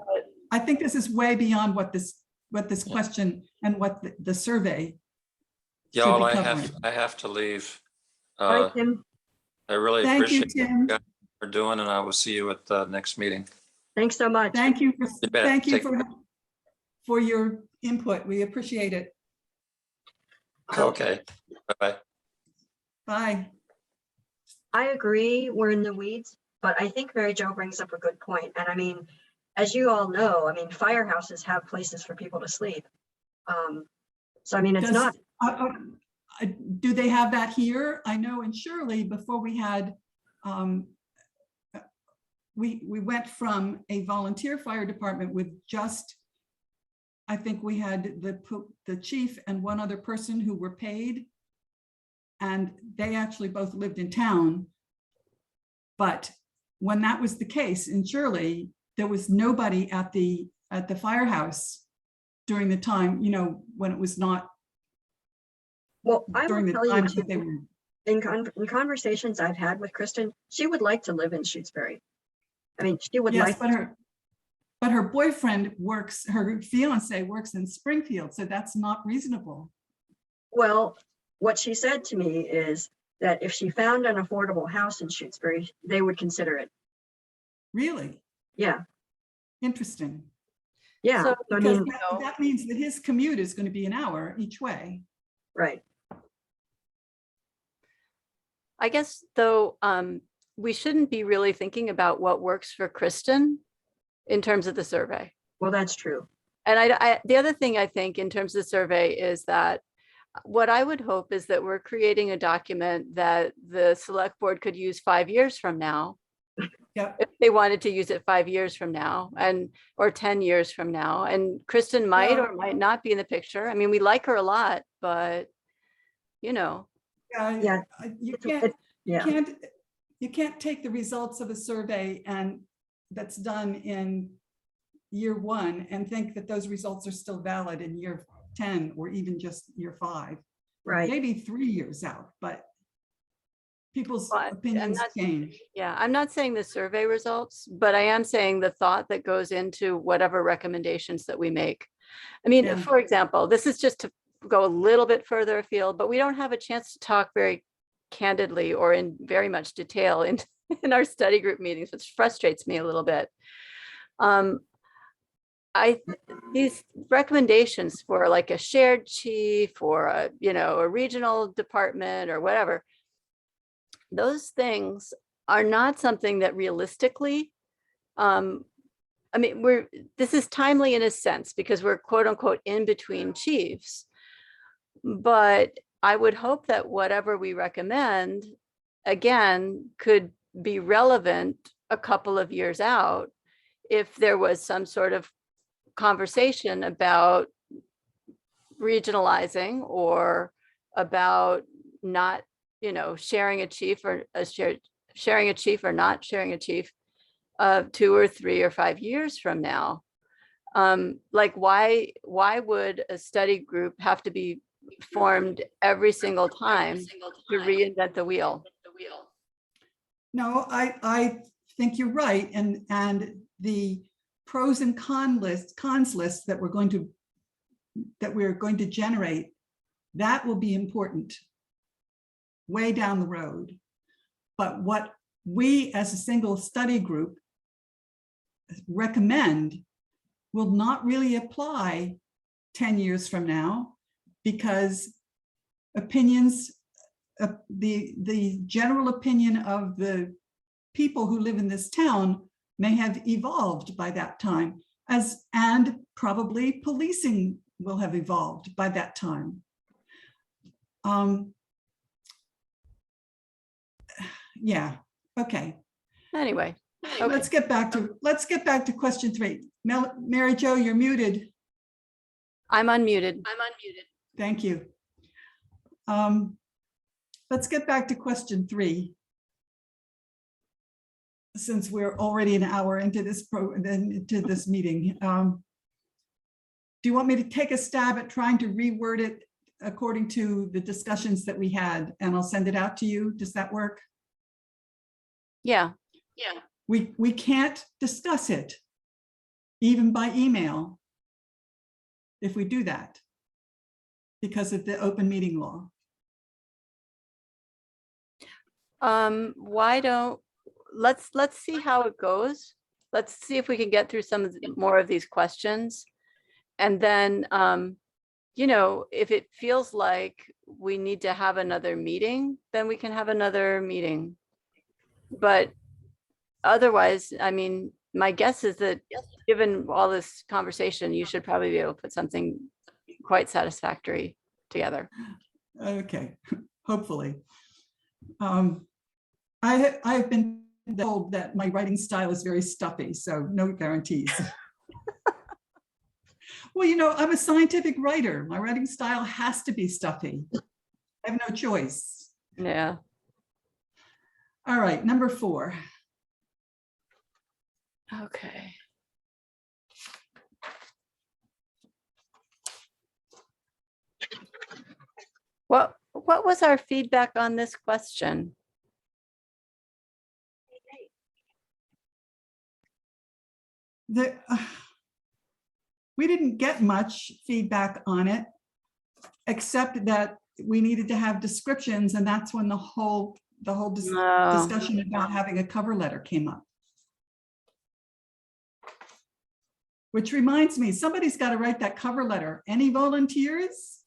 I think this is way beyond what this question and what the survey. Y'all, should be I have to leave. Bye, Tim. I really Thank you, appreciate Tim. what you guys are doing, and I will see you at the next meeting. Thanks so much. Thank you. You bet. Thank you Take- for your input. We appreciate it. Okay, bye-bye. Bye. I agree, we're in the weeds, but I think Mary Jo brings up a good point. And I mean, as you all know, I mean, firehouses have places for people to sleep. So I mean, it's not. Do they have that here? I know in Shirley, before we had, we went from a volunteer fire department with just, I think we had the chief and one other person who were paid. And they actually both lived in town. But when that was the case in Shirley, there was nobody at the firehouse during the time, when it was not. Well, I will during the tell you times too, that they were. in conversations I've had with Kristen, she would like to live in Shutesbury. I mean, she would Yes, like. but her boyfriend works, her fiance works in Springfield, so that's not reasonable. Well, what she said to me is that if she found an affordable house in Shutesbury, they would consider it. Really? Yeah, Interesting. yeah. So, I Because mean, that means that his commute is going to be an hour each way. right. I guess though, we shouldn't be really thinking about what works for Kristen in terms of the survey. Well, that's true. And the other thing I think in terms of the survey is that what I would hope is that we're creating a document that the select board could use 5 years from now. Yep. If they wanted to use it 5 years from now or 10 years from now. And Kristen might Well- or might not be in the picture. I mean, we like her a lot, but you know, Yeah, You it's- can't, it's- yeah. you can't take the results of a survey and that's done in year 1 and think that those results are still valid in year 10 or even just year 5, Right. maybe 3 years out, but people's But I'm opinions not- change. yeah, I'm not saying the survey results, but I am saying the thought that goes into whatever recommendations that we make. I mean, Yeah. for example, this is just to go a little bit further afield, but we don't have a chance to talk very candidly or in very much detail in, in our study group meetings, which frustrates me a little bit. These recommendations for like a shared chief or a, a regional department or whatever, those things are not something that realistically, I mean, this is timely in a sense because we're quote unquote in between chiefs. But I would hope that whatever we recommend, again, could be relevant a couple of years out if there was some sort of conversation about regionalizing or about not, sharing a chief or sharing a chief or not sharing a chief 2 or 3 or 5 years from now. Like why would a study group have to be formed every single time to reinvent the wheel? No, I think you're right. And the pros and cons list that we're going to generate, that will be important way down the road. But what we as a single study group recommend will not really apply 10 years from now, because opinions, the general opinion of the people who live in this town may have evolved by that time, and probably policing will have evolved by that time. Yeah, okay. Anyway, okay. Let's get back to question 3. Mary Jo, you're muted. I'm unmuted. Thank you. Let's get back to question 3. Since we're already an hour into this meeting. Do you want me to take a stab at trying to reword it according to the discussions that we had, and I'll send it out to you? Does that work? Yeah. We can't discuss it even by email if we do that because of the open meeting law. Why don't, let's see how it goes. Let's see if we can get through some more of these questions. And then, if it feels like we need to have another meeting, then we can have another meeting. But otherwise, I mean, my guess is that given all this conversation, you should probably be able to put something quite satisfactory together. Okay, hopefully. I've been told that my writing style is very stuffy, so no guarantees. Well, I'm a scientific writer. My writing style has to be stuffy. I have no choice. Yeah. All right, number 4. Okay. What was our feedback on this question? We didn't get much feedback on it, except that we needed to have descriptions, and that's when the whole discussion about having a cover letter came up. Which reminds me, somebody's got to write that cover letter. Any volunteers?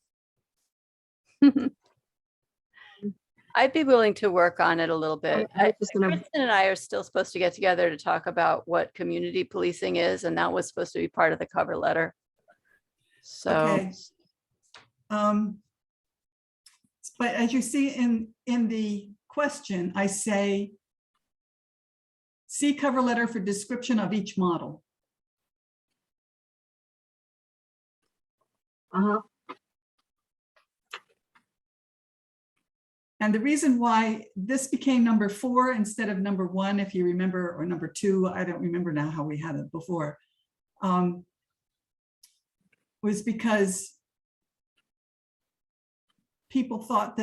I'd be willing to work on it a little bit. I was just gonna- Kristen and I are still supposed to get together to talk about what community policing is, and that was supposed to be part of the cover letter. So, Okay. But as you see in the question, I say, see cover letter for description of each model. Uh-huh. And the reason why this became number 4 instead of number 1, if you remember, or number 2, I don't remember now how we had it before, was because people thought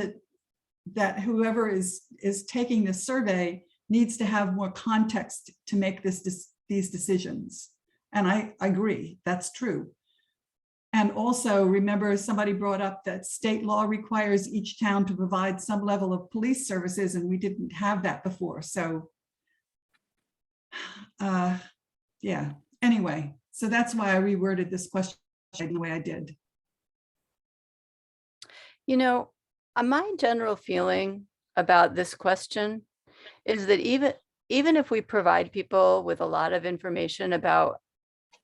that whoever is taking this survey needs to have more context to make these decisions. And I agree, that's true. And also remember, somebody brought up that state law requires each town to provide some level of police services, and we didn't have that before. So yeah, anyway, so that's why I reworded this question the way I did. you know, my general feeling about this question is that even if we provide people with a lot of information about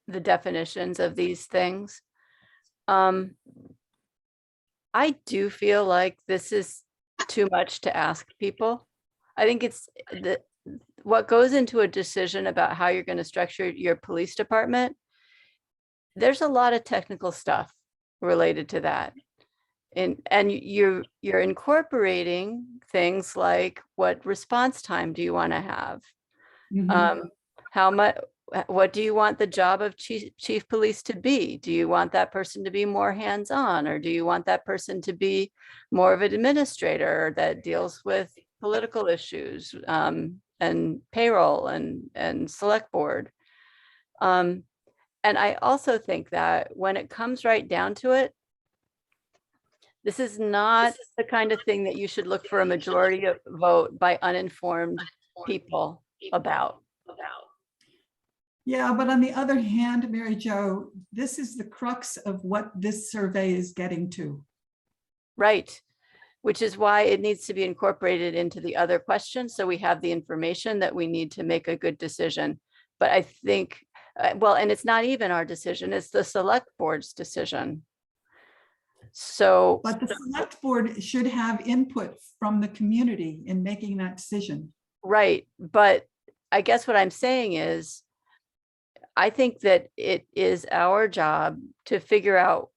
the definitions of these things, I do feel like this is too much to ask people. I think it's what goes into a decision about how you're going to structure your police department. There's a lot of technical stuff related to that. And you're incorporating things like, what response time do you want to have? Mhm. How much, what do you want the job of chief police to be? Do you want that person to be more hands-on, or do you want that person to be more of an administrator that deals with political issues, and payroll and select board? And I also think that when it comes right down to it, this is not the kind of thing that you should look for a majority vote by uninformed people about. Yeah, but on the other hand, Mary Jo, this is the crux of what this survey is getting to. Right. Which is why it needs to be incorporated into the other questions, so we have the information that we need to make a good decision. But I think, well, and it's not even our decision, it's the select board's decision. So, But the select board should have input from the community in making that decision. right, but I guess what I'm saying is, I think that it is our job to figure out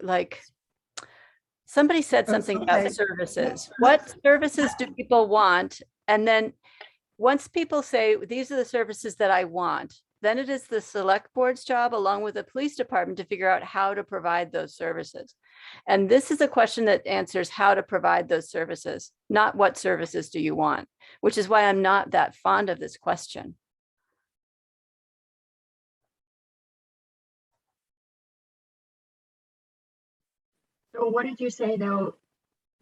like, somebody said something about Okay. services. What services do people want? And then once people say, these are the services that I want, then it is the select board's job, along with the police department, to figure out how to provide those services. And this is a question that answers how to provide those services, not what services do you want, which is why I'm not that fond of this question. So what did you say, though?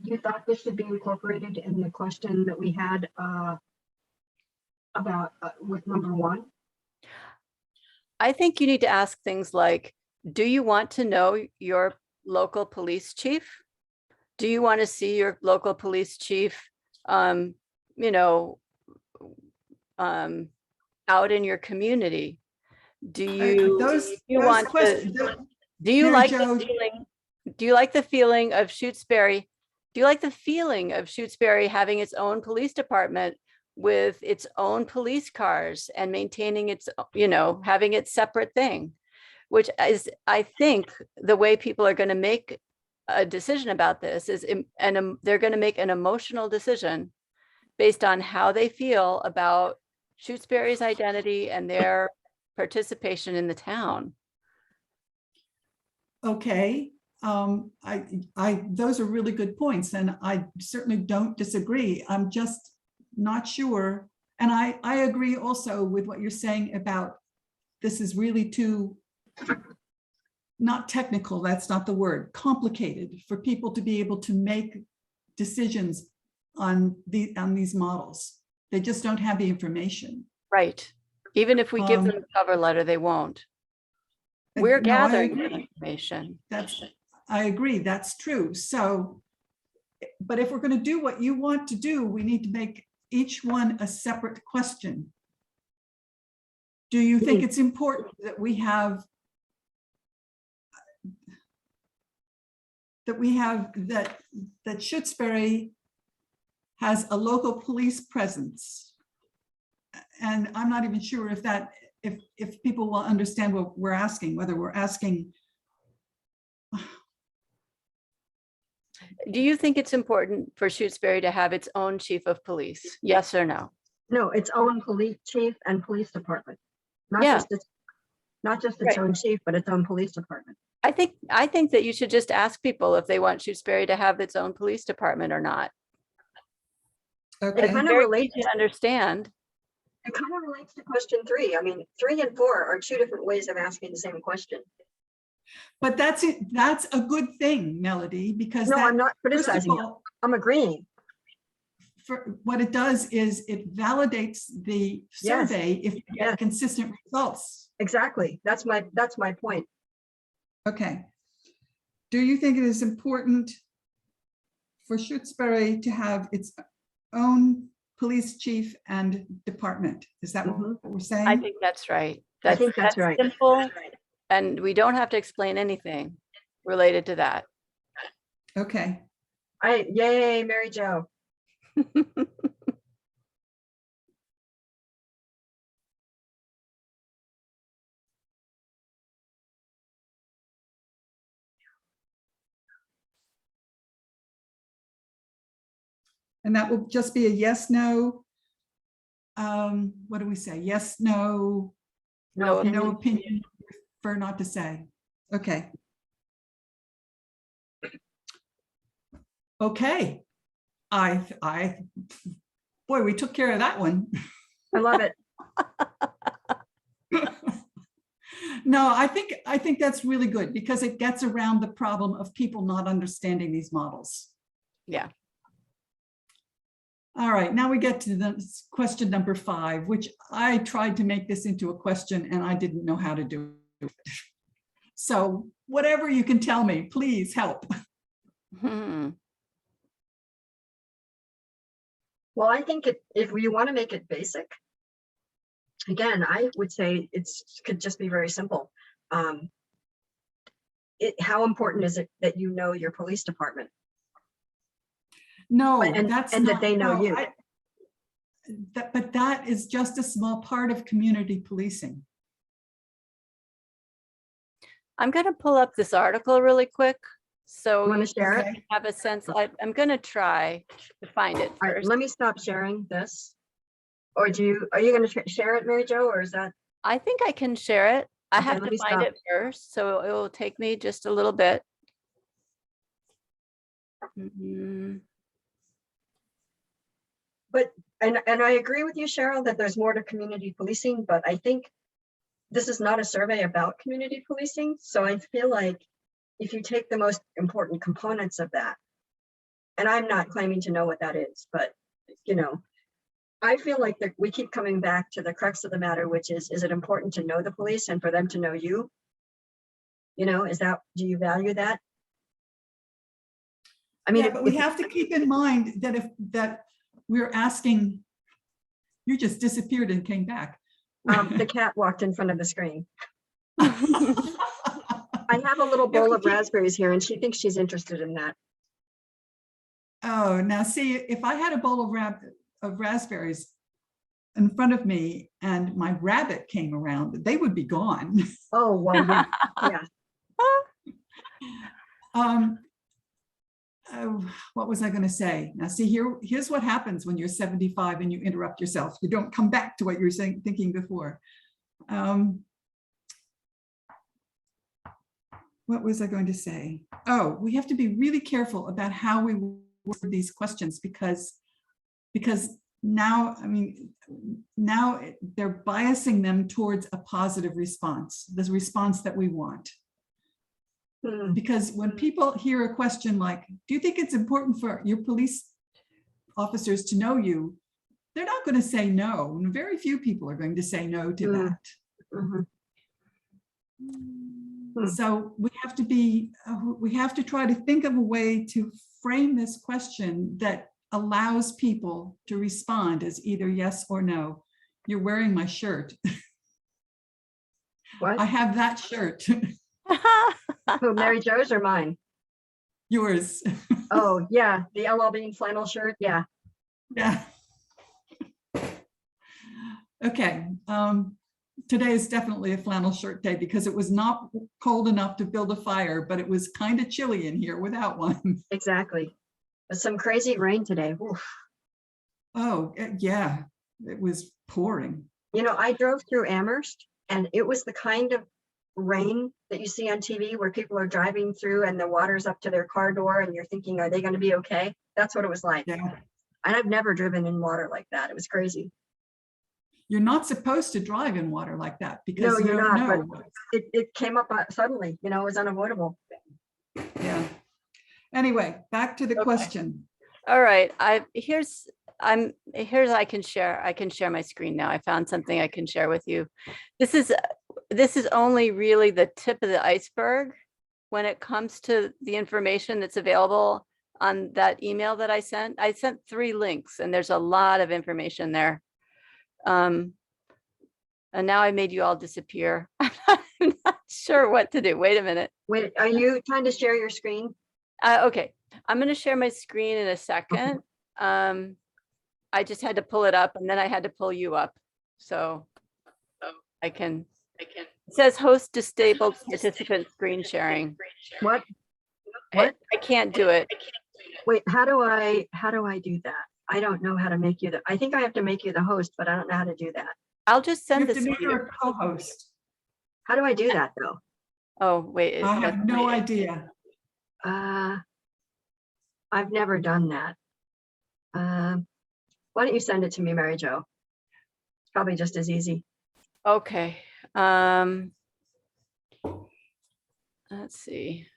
You thought this should be incorporated in the question that we had about with number 1? I think you need to ask things like, do you want to know your local police chief? Do you want to see your local police chief, out in your community? Do you want to, do you Mary like Jo, the feeling? Do you like the feeling of Shutesbury? Do you like the feeling of Shutesbury having its own police department with its own police cars and maintaining its, having its separate thing? Which is, I think, the way people are going to make a decision about this is, and they're going to make an emotional decision based on how they feel about Shutesbury's identity and their participation in the town. okay. Those are really good points, and I certainly don't disagree. I'm just not sure. And I agree also with what you're saying about this is really too, not technical, that's not the word, complicated for people to be able to make decisions on these models. They just don't have the information. Right. Even if we give them a cover letter, they won't. We're No, I gathering agree. information. I agree, that's true. So, but if we're going to do what you want to do, we need to make each one a separate question. Do you think it's important that we have that Shutesbury has a local police presence? And I'm not even sure if people will understand what we're asking, whether we're asking. Do you think it's important for Shutesbury to have its own chief of police? Yes or no? No, its own police chief and police department. Not Yeah. just its, not just its Right. own chief, but its own police department. I think that you should just ask people if they want Shutesbury to have its own police department or not. Okay. It kind of Very relates, easy to understand. it kind of relates to question 3. I mean, 3 and 4 are 2 different ways of asking the same question. But that's it. That's a good thing, Melody, because No, that, I'm not first of criticizing it. all, I'm agreeing. for what it does is it validates the Yes. survey if you get Yes. consistent results. Exactly. That's my point. Okay. Do you think it is important for Shutesbury to have its own police chief and department? Is that Mhm. what we're saying? I think that's right. I think that's right. Simple, and we don't have to explain anything related to that. Okay. Yay, Mary Jo. And that will just be a yes, no. What do we say? Yes, no, No no opinion, prefer not to say. Okay. Okay. Boy, we took care of that one. I love it. No, I think that's really good because it gets around the problem of people not understanding these models. Yeah. All right, now we get to the question number 5, which I tried to make this into a question and I didn't know how to do it. So whatever you can tell me, please help. Hmm. Well, I think if you want to make it basic, again, I would say could just be very simple. How important is it that you know your police department? No, And that's that not, they know no, you. But that is just a small part of community policing. I'm going to pull up this article really quick. So You want you to share it? Okay. have a sense. I'm going to try to find it All right, first. let me stop sharing this. Or are you going to share it, Mary Jo, or is that? I think I can share it. I Okay, have let to me find stop. it first, so it will take me just a little bit. But, and I agree with you, Cheryl, that there's more to community policing, but I think this is not a survey about community policing. So I feel like if you take the most important components of that, and I'm not claiming to know what that is, but I feel like that we keep coming back to the crux of the matter, which is it important to know the police and for them to know you? Do you value that? I mean, Yeah, but we have to keep in mind that we're asking, you just disappeared and came back. the cat walked in front of the screen. I have a little bowl of raspberries here and she thinks she's interested in that. Oh, now see, if I had a bowl of raspberries in front of me and my rabbit came around, they would be gone. Oh, well, yeah, yeah. What was I going to say? Now, see, here's what happens when you're 75 and you interrupt yourself. You don't come back to what you were thinking before. What was I going to say? Oh, we have to be really careful about how we word these questions because now, I mean, now they're biasing them towards a positive response, the response that we want. Because when people hear a question like, do you think it's important for your police officers to know you? They're not going to say no. And very few people are going to say no to that. So we have to try to think of a way to frame this question that allows people to respond as either yes or no. You're wearing my shirt. I What? have that shirt, Who, Mary Jo's or mine? yours. Oh, yeah, the LL Bean flannel shirt. Yeah. Yeah. Okay, today is definitely a flannel shirt day because it was not cold enough to build a fire, but it was kind of chilly in here without one. Exactly. But some crazy rain today. Oof. Oh, yeah, it was pouring. You know, I drove through Amherst and it was the kind of rain that you see on TV where people are driving through and the water's up to their car door and you're thinking, are they going to be okay? That's what it was like. Yeah, And I've never driven in water like that. It was crazy. you're not supposed to drive in water like that No, because you you're don't not, know. It came up suddenly, you know, it was unavoidable. Yeah. Anyway, back to the Okay. question. All right, here's I can share my screen now. I found something I can share with you. This is only really the tip of the iceberg when it comes to the information that's available on that email that I sent. I sent 3 links and there's a lot of information there. And now I made you all disappear. I'm not sure what to do. Wait a minute. Wait, are you trying to share your screen? Okay, I'm going to share my screen in a second. I just had to pull it up and then I had to pull you up. So I can, it says host disabled participant screen sharing. What? I can't do it. Wait, how do I do that? I don't know how to make you I think I have to make you the host, but I don't know how to do that. I'll just You send have this to to make you. her a co-host. How do I do that though? Oh, wait. I have no idea. I've never done that. Why don't you send it to me, Mary Jo? It's probably just as easy. Okay. Let's see.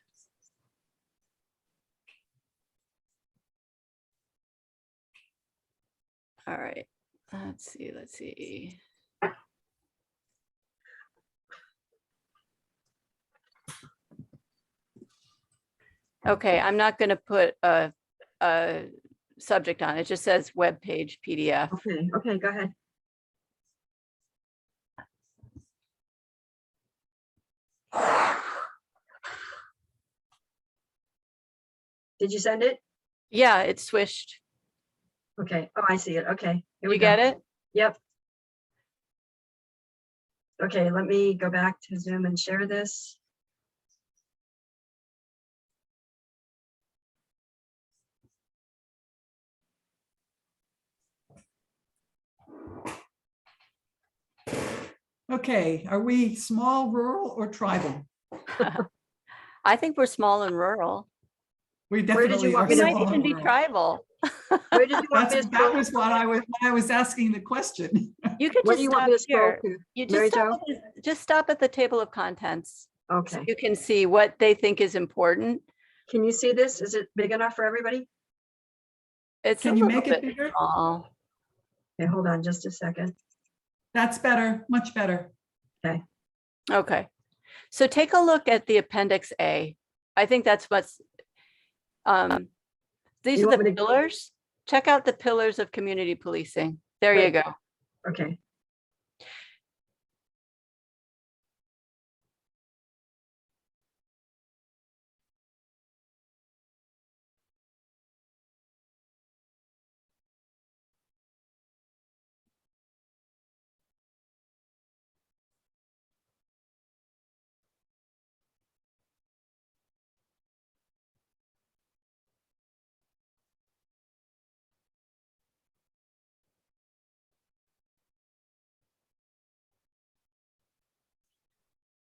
All right. Let's see. Okay, I'm not going to put a subject on it. It just says web page PDF. Okay, go ahead. Did you send it? Yeah, it's swished. Okay. Oh, I see it. Okay. Here we You go. get it? Yep. Okay, let me go back to Zoom and share this. Okay, are we small, rural, or tribal? I think we're small and rural. We Where did you definitely want are me We to- might small even and be rural. tribal. Where did you want me to That scroll? was what I was asking the question. You could Where just do you want stop me to scroll here. to? You Mary Jo? just stop at the table of contents. So Okay. you can see what they think is important. Can you see this? Is it big enough for everybody? It's Can a you little make it bit bigger? small. Okay, hold on just a second. That's better, much better. Okay. So take a look at the Appendix A. I think that's what's, these You are want the me to- pillars. Check out the pillars of community policing. There you Right. go. Okay.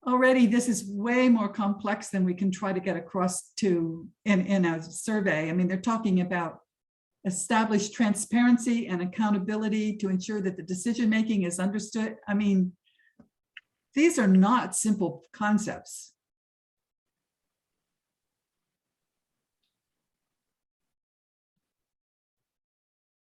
Already, this is way more complex than we can try to get across to in a survey. I mean, they're talking about established transparency and accountability to ensure that the decision-making is understood. I mean, these are not simple concepts.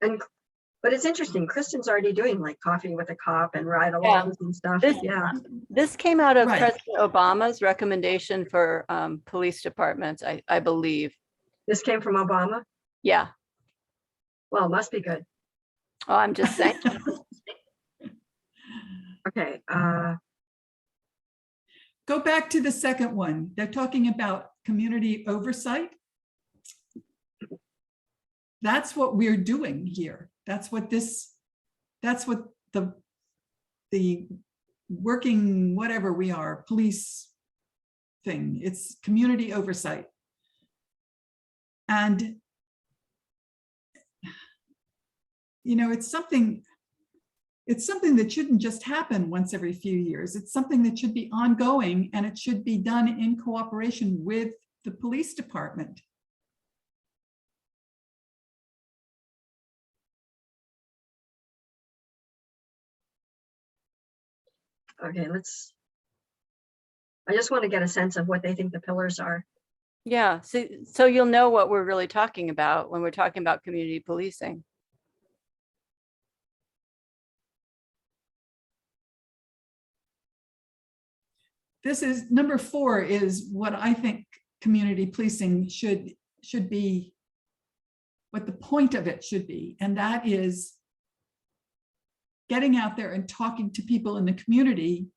But it's interesting. Kristen's already doing like coffee with a cop and ride-alongs and stuff. This- Yeah. This came out of Right. President Obama's recommendation for police departments, I believe. This came from Obama. Yeah. Well, it must be good. Oh, I'm just saying. Okay. Go back to the second one. They're talking about community oversight. That's what we're doing here. That's what the working, whatever we are, police thing. It's community oversight. And, you know, it's something that shouldn't just happen once every few years. It's something that should be ongoing, and it should be done in cooperation with the police department. Okay, I just want to get a sense of what they think the pillars are. Yeah, so you'll know what we're really talking about when we're talking about community policing. This is number 4 is what I think community policing should be, what the point of it should be. And that is getting out there and talking to people in the community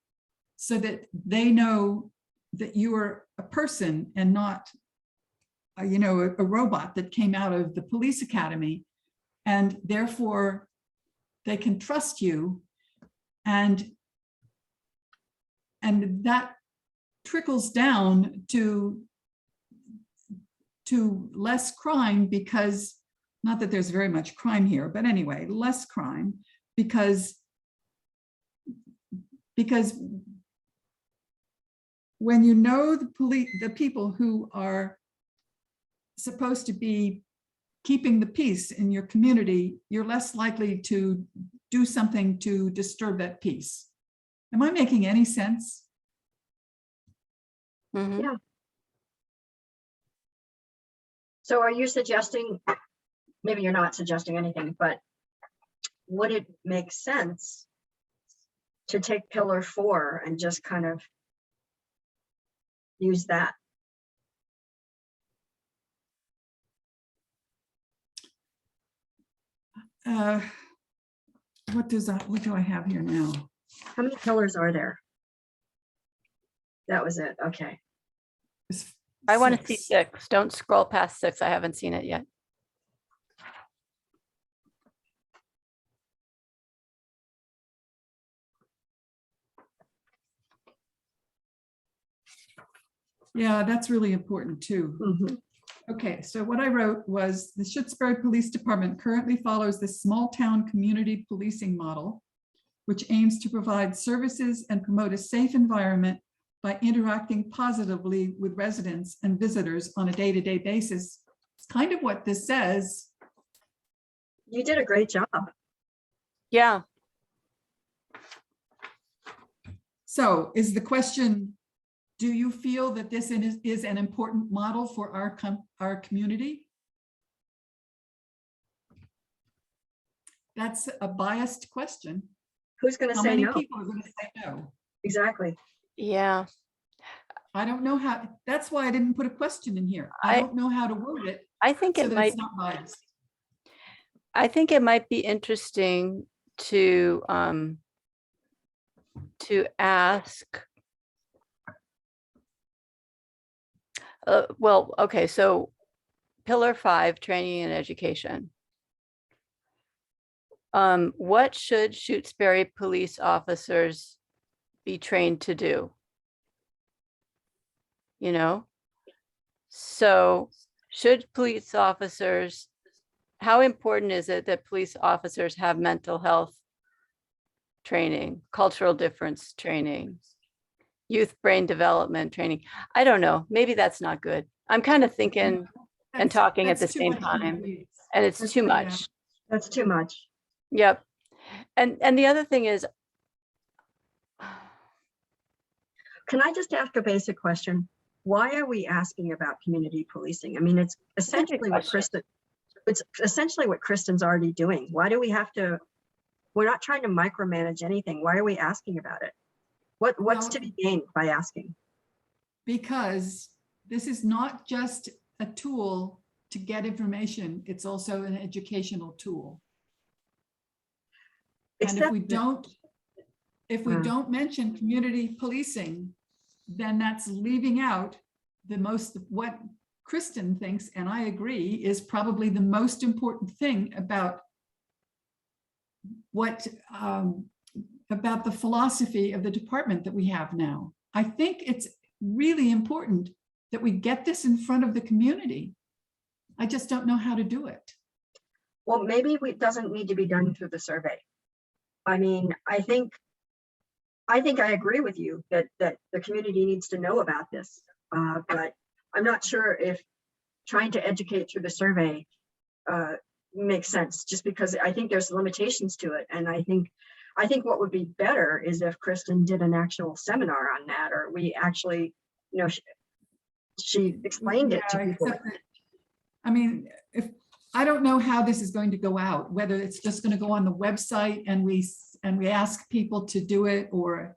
so that they know that you are a person and not, you know, a robot that came out of the police academy, and therefore they can trust you, and that trickles down to less crime, because not that there's very much crime here, but anyway, less crime, because when you know the people who are supposed to be keeping the peace in your community, you're less likely to do something to disturb that peace. Am I making any sense? Mhm. Yeah. So are you suggesting, maybe you're not suggesting anything, but would it make sense to take pillar 4 and just kind of use that? What do I have here now? How many pillars are there? That was it. Okay. It's I want to see 6. 6. Don't scroll past 6. I haven't seen it yet. Yeah, that's really important too. Mhm. Okay, so what I wrote was the Shutesbury Police Department currently follows the small town community policing model, which aims to provide services and promote a safe environment by interacting positively with residents and visitors on a day-to-day basis. It's kind of what this says. You did a great job. Yeah, So is the question, do you feel that this is an important model for our community? That's a biased question. Who's going to How say many no? people are going to say no? Exactly. yeah. I don't know how, that's why I didn't put a question in here. I don't know how to word it I think so it that might. it's not biased. I think it might be interesting to ask. Well, okay, so pillar 5, training and education. What should Shutesbury police officers be trained to do? You know, so should police officers, how important is it that police officers have mental health training, cultural difference training, youth brain development training? I don't know, maybe that's not good. I'm kind of thinking and talking at the That's too same much time, increase. and it's That's too too much. That's too much. Yep. And the other thing is, Can I just ask a basic question? Why are we asking about community policing? I mean, it's essentially what question. Kristen's already doing. Why do we have to? We're not trying to micromanage anything. Why are we asking about it? What's Well, to be gained by asking? Because this is not just a tool to get information, it's also an educational tool. And if Except we that- don't mention community policing, then that's leaving out what Kristen thinks, and I agree, is probably the most important thing about about the philosophy of the department that we have now. I think it's really important that we get this in front of the community. I just don't know how to do it. Well, maybe it doesn't need to be done through the survey. I mean, I think I agree with you that the community needs to know about this, but I'm not sure if trying to educate through the survey makes sense, just because I think there's limitations to it. And I think what would be better is if Kristen did an actual seminar on that, or we actually, you know, she explained it to people. I mean, I don't know how this is going to go out, whether it's just going to go on the website and we ask people to do it, or,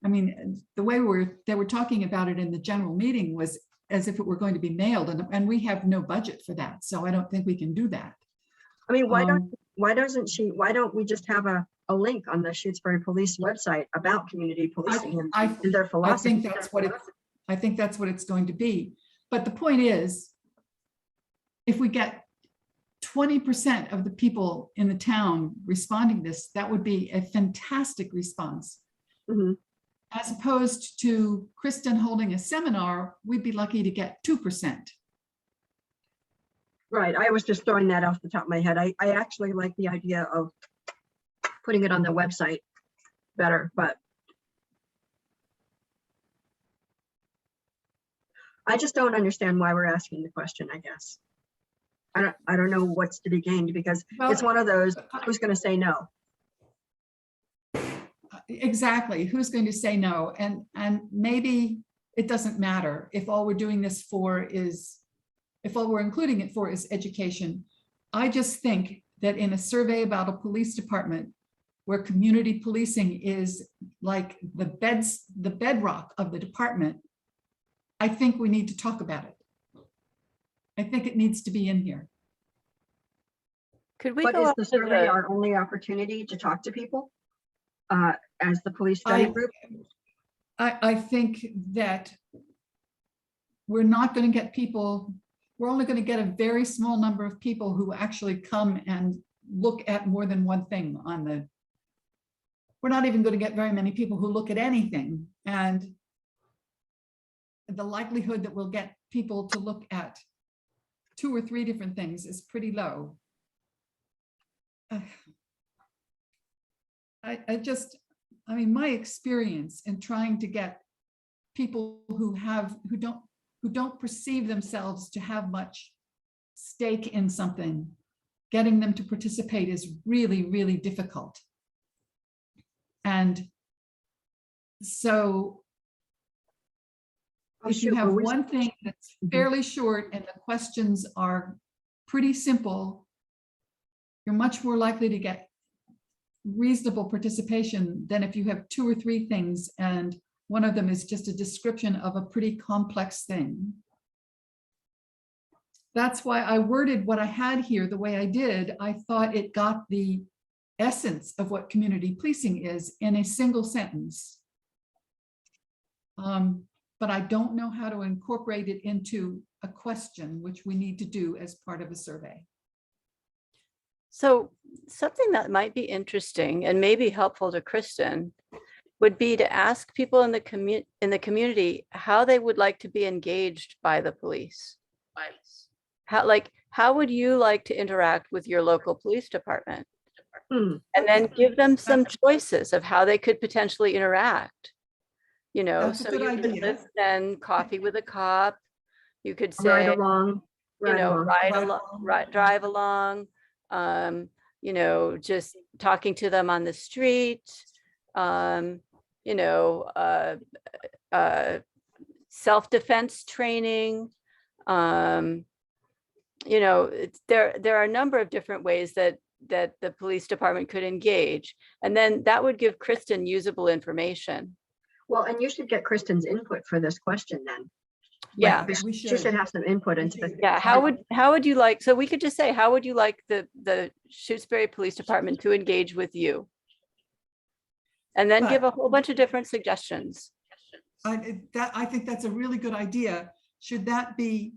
I mean, the way they were talking about it in the general meeting was as if it were going to be mailed, and we have no budget for that, so I don't think we can do that. I mean, why don't we just have a link on the Shutesbury Police website about community policing and their philosophy? I think that's what it's going to be. But the point is, if we get 20% of the people in the town responding to this, that would be a fantastic response. Mm-hmm. As opposed to Kristen holding a seminar, we'd be lucky to get 2%. Right. I was just throwing that off the top of my head. I actually like the idea of putting it on the website better, but I just don't understand why we're asking the question, I guess. I don't know what's to be gained, because it's one of those, who's going to say no? Exactly. Who's going to say no? And maybe it doesn't matter if all we're doing this for is, if all we're including it for is education. I just think that in a survey about a police department where community policing is like the bedrock of the department, I think we need to talk about it. I think it needs to be in here. Could we But go is up the to survey our only opportunity to talk to people as the police study group? I think that we're not going to get people, we're only going to get a very small number of people who actually come and look at more than one thing on the, we're not even going to get very many people who look at anything. And the likelihood that we'll get people to look at 2 or 3 different things is pretty low. I mean, my experience in trying to get people who don't perceive themselves to have much stake in something, getting them to participate is really, really difficult. And so if you have one thing that's fairly short and the questions are pretty simple, you're much more likely to get reasonable participation than if you have 2 or 3 things and one of them is just a description of a pretty complex thing. That's why I worded what I had here the way I did. I thought it got the essence of what community policing is in a single sentence. But I don't know how to incorporate it into a question, which we need to do as part of a survey. So something that might be interesting and maybe helpful to Kristen would be to ask people in the community how they would like to be engaged by the police. How would you like to interact with your local police department? And then give them some choices of how they could potentially interact. You know, That's a so good you could idea. listen, coffee with a cop. You could Ride say, along. you know, Ride drive along, you know, just talking to them on the street, you know, self-defense training. You know, there are a number of different ways that the police department could engage. And then that would give Kristen usable information. Well, and you should get Kristen's input for this question then. Yeah, Like, we she should. should have some input into this. yeah. How would you like, so we could just say, how would you like the Shutesbury Police Department to engage with you? And then give a whole bunch of different suggestions. I think that's a really good idea. Should that be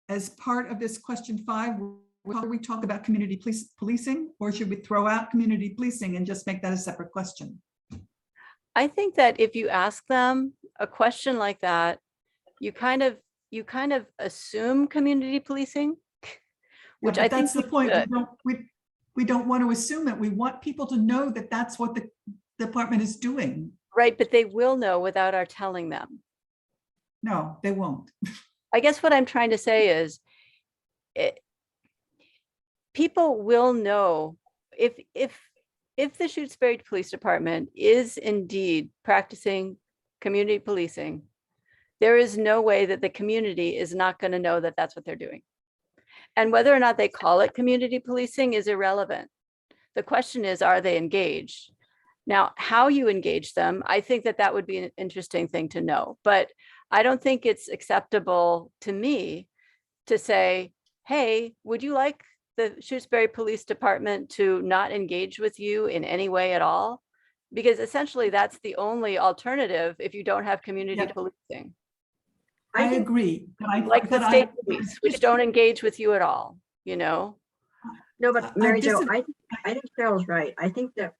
as part of this question 5, where we talk about community policing, or should we throw out community policing and just make that a separate question? I think that if you ask them a question like that, you kind of assume community policing, which Yeah, I but think that's the we point. should. We don't want to assume it. We want people to know that that's what the department is doing. Right, but they will know without our telling them. No, they won't. I guess what I'm trying to say is people will know if the Shutesbury Police Department is indeed practicing community policing, there is no way that the community is not going to know that that's what they're doing. And whether or not they call it community policing is irrelevant. The question is, are they engaged? Now, how you engage them, I think that that would be an interesting thing to know, but I don't think it's acceptable to me to say, hey, would you like the Shutesbury Police Department to not engage with you in any way at all? Because essentially that's the only alternative if you don't have community Yeah. policing. I think- agree. Like the state police, which don't engage with you at all, you know? No, I but Mary Jo, disagree. I think Cheryl's right. I think that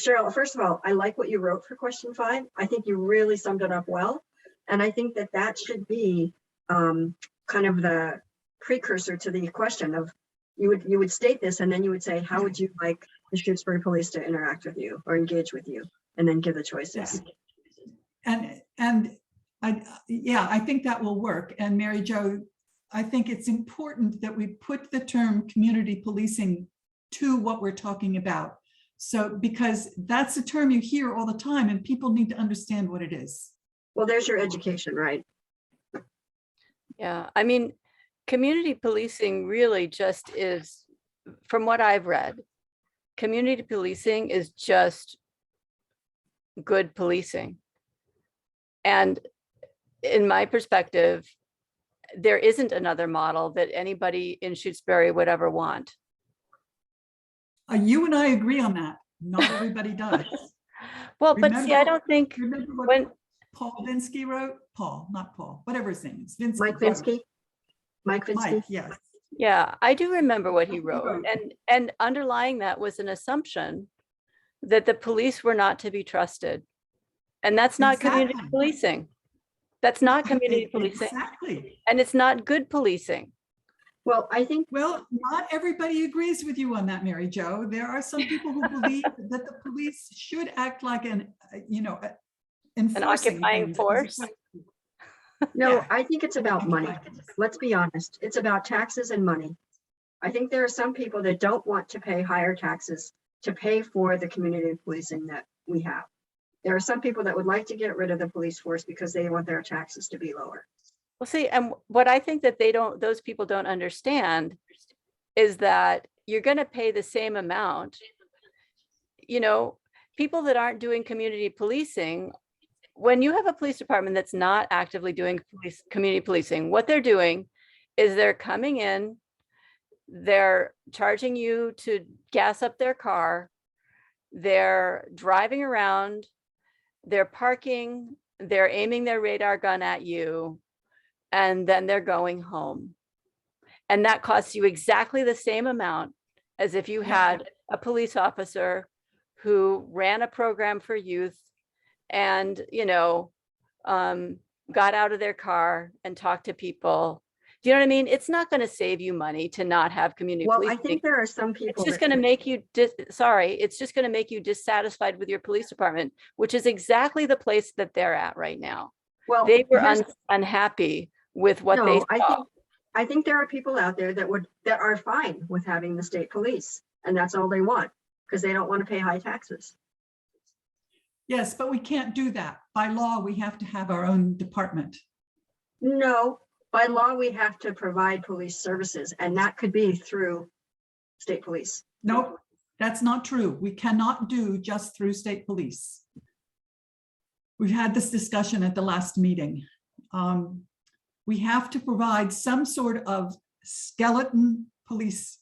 Cheryl, first of all, I like what you wrote for question 5. I think you really summed it up well. And I think that that should be kind of the precursor to the question of, you would state this and then you would say, how would you like the Shutesbury Police to interact with you or engage with you? And then give the choices. And I think that will work. And Mary Jo, I think it's important that we put the term community policing to what we're talking about. So, because that's a term you hear all the time and people need to understand what it is. Well, there's your education, right? Yeah, I mean, community policing really just is, from what I've read, community policing is just good policing. And in my perspective, there isn't another model that anybody in Shutesbury would ever want. You and I agree on that. Not everybody does. Well, but see, I Remember- don't think Remember what when, Paul Vinsky wrote? Paul, not Paul, whatever his name is. Vinsky Mike wrote. Vinsky? Mike Vinsky? Mike, yes. yeah, I do remember what he wrote. wrote. And underlying that was an assumption that the police were not to be trusted. And that's not community Exactly. policing. That's not community policing. Exactly. And it's not good policing. Well, I think, Well, not everybody agrees with you on that, Mary Jo. There are some people who believe that the police should act like an enforcing occupying things. force? no, Yeah. I think it's about money. Let's be honest. It's about taxes and money. I think there are some people that don't want to pay higher taxes to pay for the community policing that we have. There are some people that would like to get rid of the police force because they want their taxes to be lower. Well, see, and what I think that those people don't understand is that you're going to pay the same amount. You know, people that aren't doing community policing, when you have a police department that's not actively doing community policing, what they're doing is they're coming in, they're charging you to gas up their car, they're driving around, they're parking, they're aiming their radar gun at you, and then they're going home. And that costs you exactly the same amount as if you had a police officer who ran a program for youth and, you know, got out of their car and talked to people. Do you know what I mean? It's not going to save you money to not have community Well, I policing. think there are some It's people just that, going to make you, it's just going to make you dissatisfied with your police department, which is exactly the place that they're at right now. well, They were here's- unhappy with what they no, saw. I think there are people out there that are fine with having the state police, and that's all they want, because they don't want to pay high taxes. Yes, but we can't do that. By law, we have to have our own department. No, by law, we have to provide police services, and that could be through state police. Nope, that's not true. We cannot do just through state police. We've had this discussion at the last meeting. We have to provide some sort of skeleton police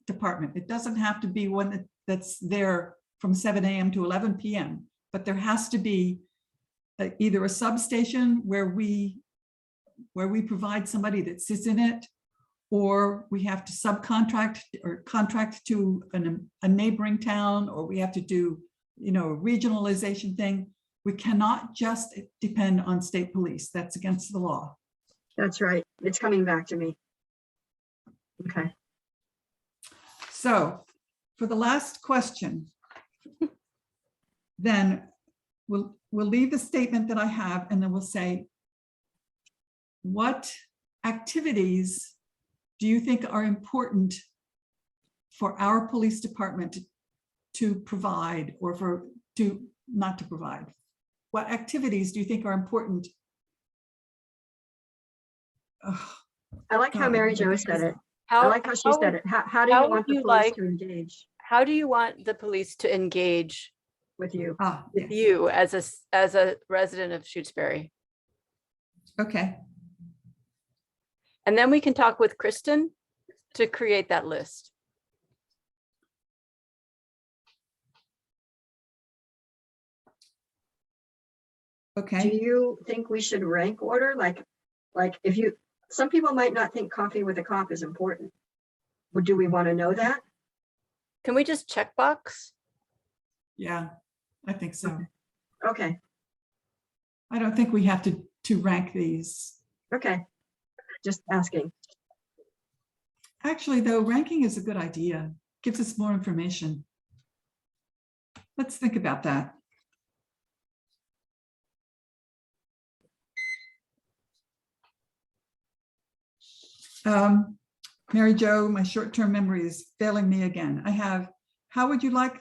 department. It doesn't have to be one that's there from 7 a.m. to 11 p.m., but there has to be either a substation where we provide somebody that sits in it, or we have to subcontract or contract to a neighboring town, or we have to do, a regionalization thing. We cannot just depend on state police. That's against the law. That's right. It's coming back to me. Okay. So for the last question, then we'll leave the statement that I have, and then we'll say, what activities do you think are important for our police department to provide, or not to provide? What activities do you think are important? I like how God, Mary what Jo is said it. How, I like how she said it. How do you how want would the you police like- to engage how do you want the police to engage with you? with Yes. you as a resident of Shutesbury? Okay, And then we can talk with Kristen to create that list. Do okay. you think we should rank order? Like some people might not think coffee with a cop is important. But do we want to know that? Can we just check box? Yeah, I think so. Okay, I don't think we have to rank these. okay. Just asking. Actually, though, ranking is a good idea. Gives us more information. Let's think about that. Mary Jo, my short-term memory is failing me again. I have, how would you like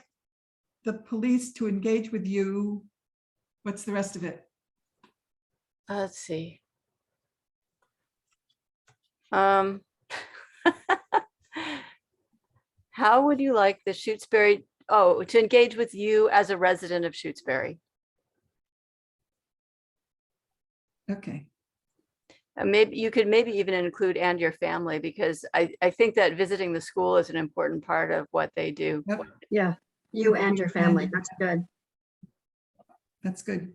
the police to engage with you? What's the rest of it? Let's see. How would you like the Shutesbury, to engage with you as a resident of Shutesbury? Okay, Maybe you could even include and your family, because I think that visiting the school is an important part of what they do. yep, Yeah, you and your family. That's good. that's good.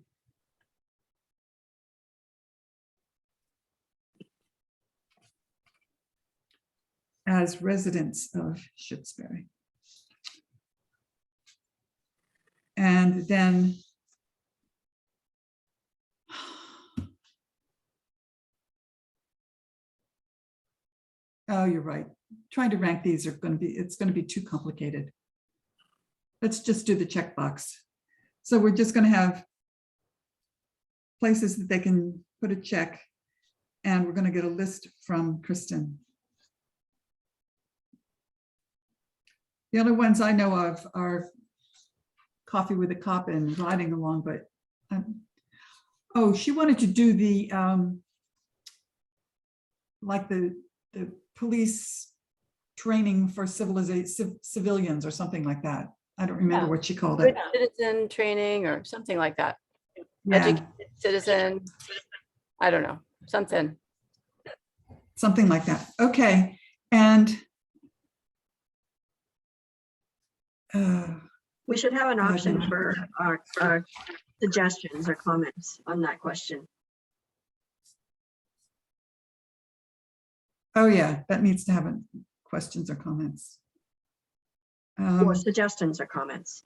As residents of Shutesbury. And then oh, you're right. Trying to rank these it's going to be too complicated. Let's just do the checkbox. So we're just going to have places that they can put a check, and we're going to get a list from Kristen. The other ones I know of are coffee with a cop and riding along, but oh, she wanted to do the like the police training for civilians or something like that. I don't remember Yeah. what she called Good it. citizen training or something like that. Yeah, Educated citizen, I don't know, something. something like that. Okay, and We should have an God, option no. for our suggestions or comments on that question. oh yeah, that needs to have questions or comments. Or suggestions or comments.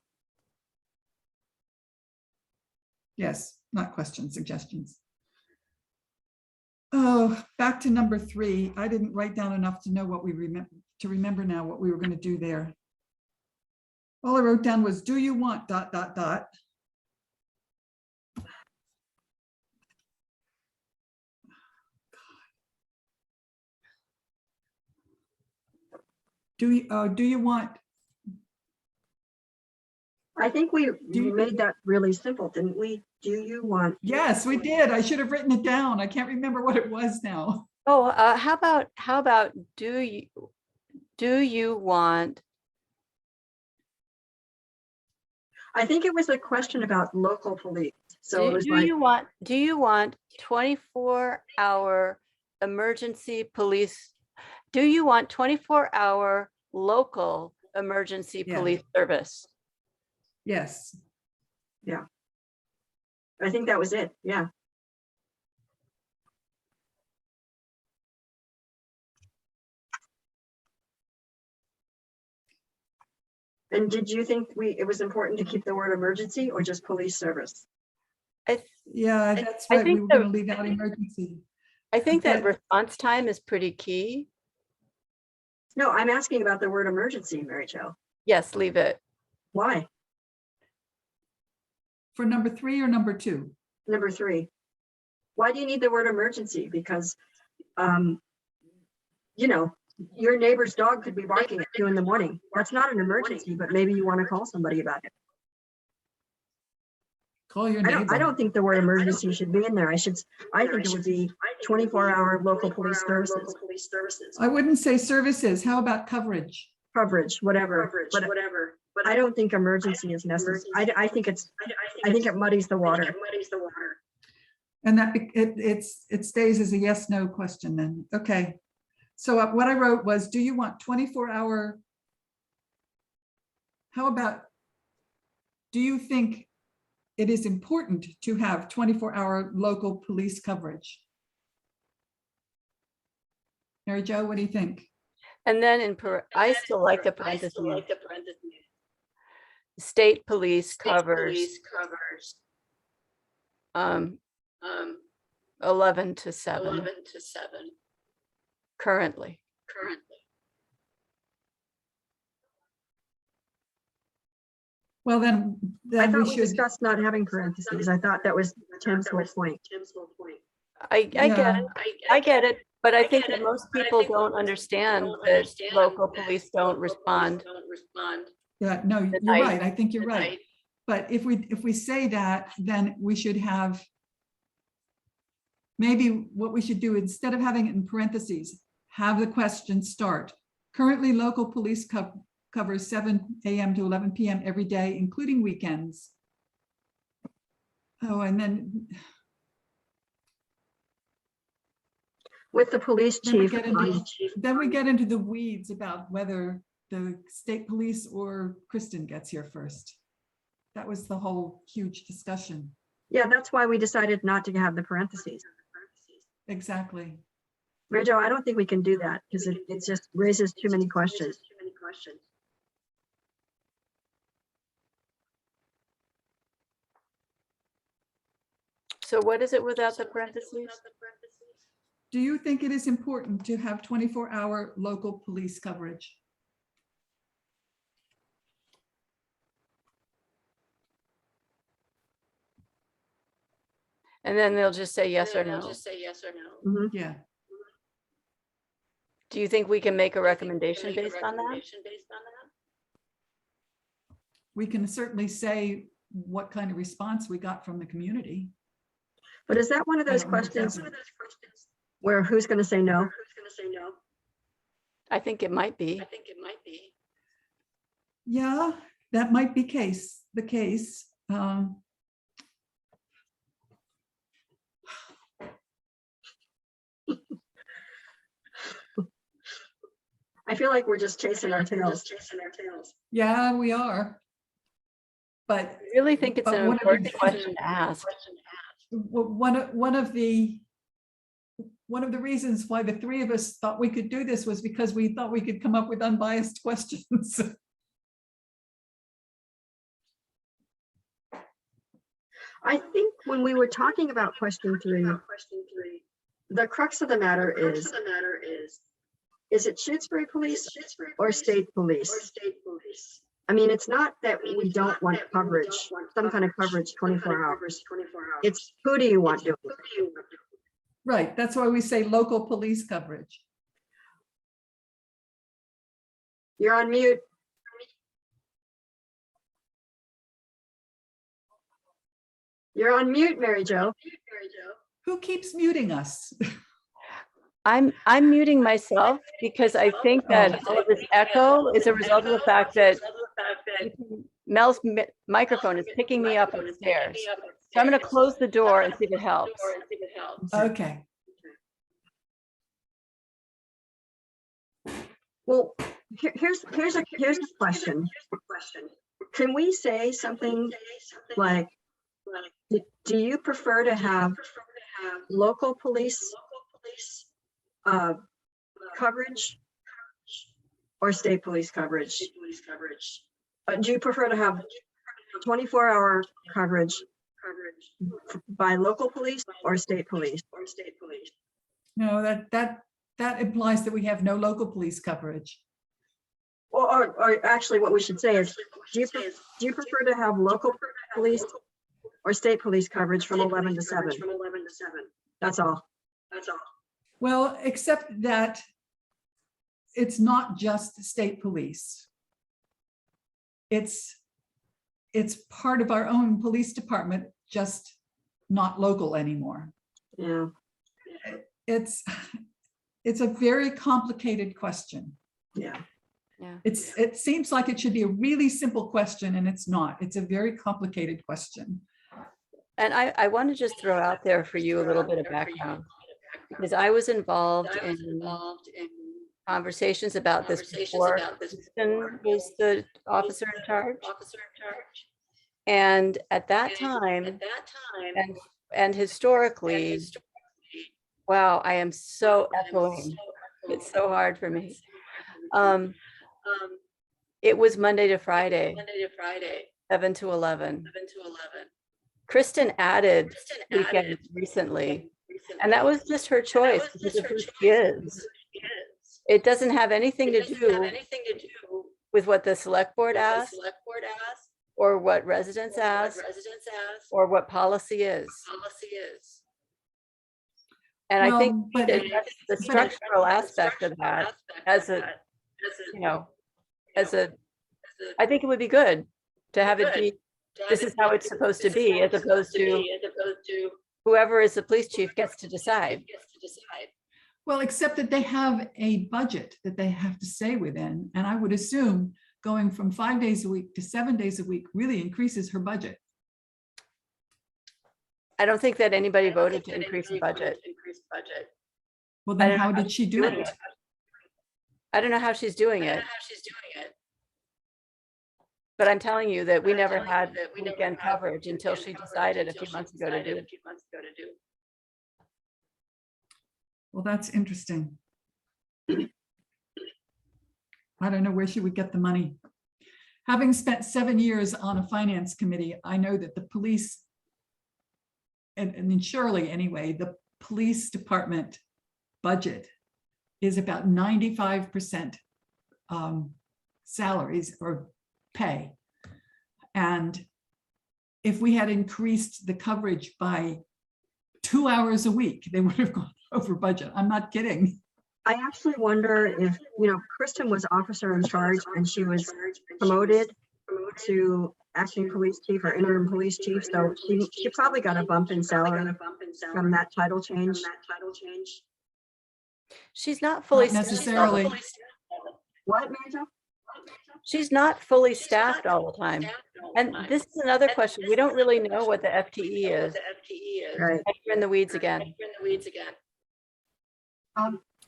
Yes, not questions, suggestions. Oh, back to number 3. I didn't write down enough to know what we remember now what we were going to do there. All I wrote down was, do you want ... Do you want... I think we you- made that really simple, didn't we? Do you want? Yes, we did. I should have written it down. I can't remember what it was now. Oh, how about do you want? I think it was a question about local police. So it was Do like, you want 24-hour emergency police? Do you want 24-hour local emergency Yeah. police service? Yes. Yeah. I think that was it. Yeah. And did you think it was important to keep the word emergency or just police service? Yeah, that's I right. We think were the- going to leave out emergency. I think that But- response time is pretty key. No, I'm asking about the word emergency, Mary Jo. Yes, leave it. Why? For number 3 or number 2? Number 3. Why do you need the word emergency? Because, you know, your neighbor's dog could be barking at 2 in the morning. That's not an emergency, but maybe you want to call somebody about it. Call your I neighbor. don't think the word emergency should be in there. I think it should be 24-hour local police services. I wouldn't say services. How about coverage? Coverage, whatever. But I don't think emergency is necessary. I think it muddies the water. And that it stays as a yes, no question then. Okay. So what I wrote was, do you want 24-hour? How about, do you think it is important to have 24-hour local police coverage? Mary Jo, what do you think? And then I still like the parentheses. State police covers 11 to 7 currently. Well, then I we thought we should. discussed not having parentheses. I thought that was Tim's whole point. I get it, but I think that most people don't understand that local police don't respond. Yeah, no, you're night. right. I think you're right. But if we say that, then we should have, maybe what we should do, instead of having it in parentheses, have the question start. Currently, local police covers 7 a.m. to 11 p.m. every day, including weekends. Oh, and then With the police Then we chief. get into the weeds about whether the state police or Kristen gets here first. That was the whole huge discussion. Yeah, that's why we decided not to have the parentheses. Exactly. Mary Jo, I don't think we can do that because it just raises too many questions. So what is it without the parentheses? Do you think it is important to have 24-hour local police coverage? And then they'll just say yes or no. Mhm. Yeah. Do you think we can make a recommendation based on that? We can certainly say what kind of response we got from the community. But is that one of those I don't know questions exactly. where who's going to say no? I think it might be. Yeah, that might be the case. I feel like we're just chasing our tails. Yeah, we are. But I really think it's But an one of the- important question to ask. one of the reasons why the 3 of us thought we could do this was because we thought we could come up with unbiased questions. I think when we were talking about question 3, the crux of the matter is it Shutesbury police or state police? I mean, it's not that we don't want coverage, some kind of coverage 24 hours. It's who do you want doing it? Right, that's why we say local police coverage. You're on mute. You're on mute, Mary Jo. Who keeps muting us? I'm muting myself because I think that all of this echo is a result of the fact that Mel's microphone is picking me up upstairs. So I'm going to close the door and see if it helps. Okay. Well, here's a question. Can we say something like Do you prefer to have local police coverage or state police coverage? Do you prefer to have 24-hour coverage by local police or state police? No, that implies that we have no local police coverage. Or actually what we should say is, do you prefer to have local police or state police coverage from 11 to 7? That's all. Well, except that it's not just state police. It's part of our own police department, just not local anymore. Yeah. It's a very complicated question. Yeah. Yeah. It seems like it should be a really simple question, and it's not. It's a very complicated question. And I want to just throw out there for you a little bit of background, because I was involved in conversations about this before Kristen was the officer in charge. And at that time, and historically, wow, I am so echoing. It's so hard for me. It was Monday to Friday, 7 to 11. Kristen added weekends recently, and that was just her choice because of who she is. It doesn't have anything to do with what the select board asked, or what residents asked, or what policy is. And I think Well, but- that the structural aspect of that, as a, you know, I think it would be good to have it be, this is how it's supposed to be, as opposed to whoever is the police chief gets to decide. Well, except that they have a budget that they have to stay within. And I would assume going from 5 days a week to 7 days a week really increases her budget. I don't think that anybody voted to increase the budget. Well, I then don't how know did she do it? I don't know how she's doing it. But I'm telling you that we never had weekend coverage until she decided a few months ago to do it. Well, that's interesting. I don't know where she would get the money. Having spent 7 years on a finance committee, I know that the police, and in Shirley anyway, the police department budget is about 95% salaries or pay. And if we had increased the coverage by 2 hours a week, they would have gone over budget. I'm not kidding. I actually wonder if, Kristen was officer in charge and she was promoted to acting police chief or interim police chief. So she probably got a bump in salary from that title change. She's not fully Not necessarily. What, Mary Jo? She's not fully staffed all the time. And this is another question. We don't really know what the FTE is. Right. You're in the weeds again.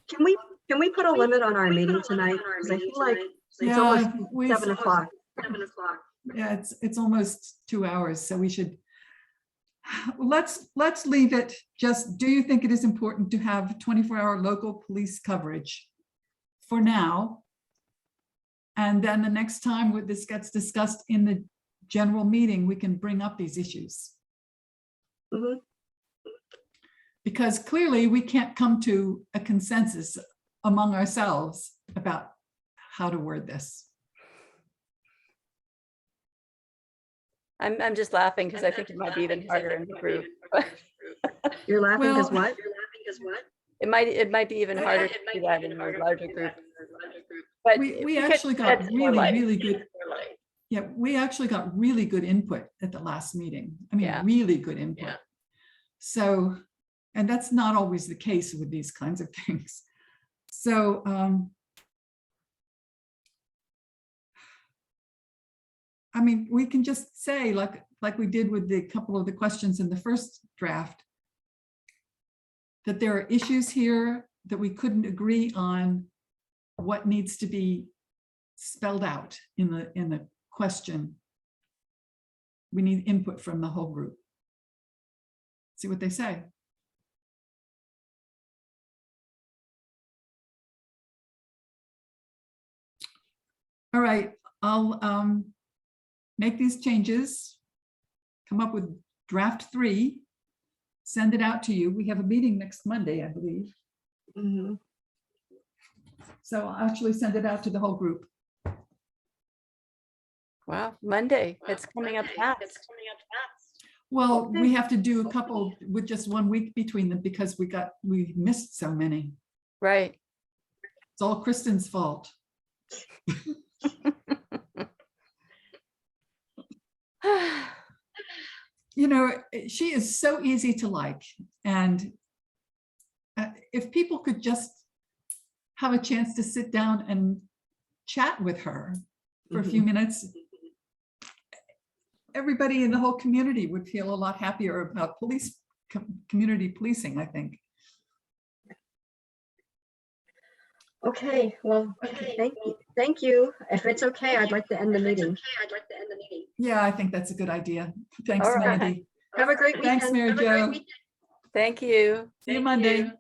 Can we put a limit on our meeting tonight? Because I feel like it's almost 7 o'clock. Yeah, it's almost 2 hours, so we should, let's leave it. Just, do you think it is important to have 24-hour local police coverage for now? And then the next time when this gets discussed in the general meeting, we can bring up these issues. Mhm. Because clearly we can't come to a consensus among ourselves about how to word this. I'm just laughing because I think it might be even harder in the group. You're laughing because Well- what? It might be even harder to do that in a larger group. But We could actually got shed more light. really good. Yeah, we actually got really good input at the last meeting. I mean, Yeah. really good input. Yeah. So, and that's not always the case with these kinds of things. So, I mean, we can just say, like we did with the couple of the questions in the first draft, that there are issues here that we couldn't agree on what needs to be spelled out in the question. We need input from the whole group. see what they say. All right, I'll make these changes, come up with draft 3, send it out to you. We have a meeting next Monday, I believe. Mhm. So I'll actually send it out to the whole group. Wow, Monday, it's coming up fast. Well, we have to do a couple with just 1 week between them because we missed so many. Right. It's all Kristen's fault. You know, she is so easy to like. And if people could just have a chance to sit down and chat with her for a few minutes, everybody in the whole community would feel a lot happier about community policing, I think. Okay, well, thank you. If it's okay, I'd like to end the meeting. Yeah, I think that's a good idea. Thanks, All right. Mandy. Have a great weekend. Thanks, Mary Jo. Thank you. See you Monday.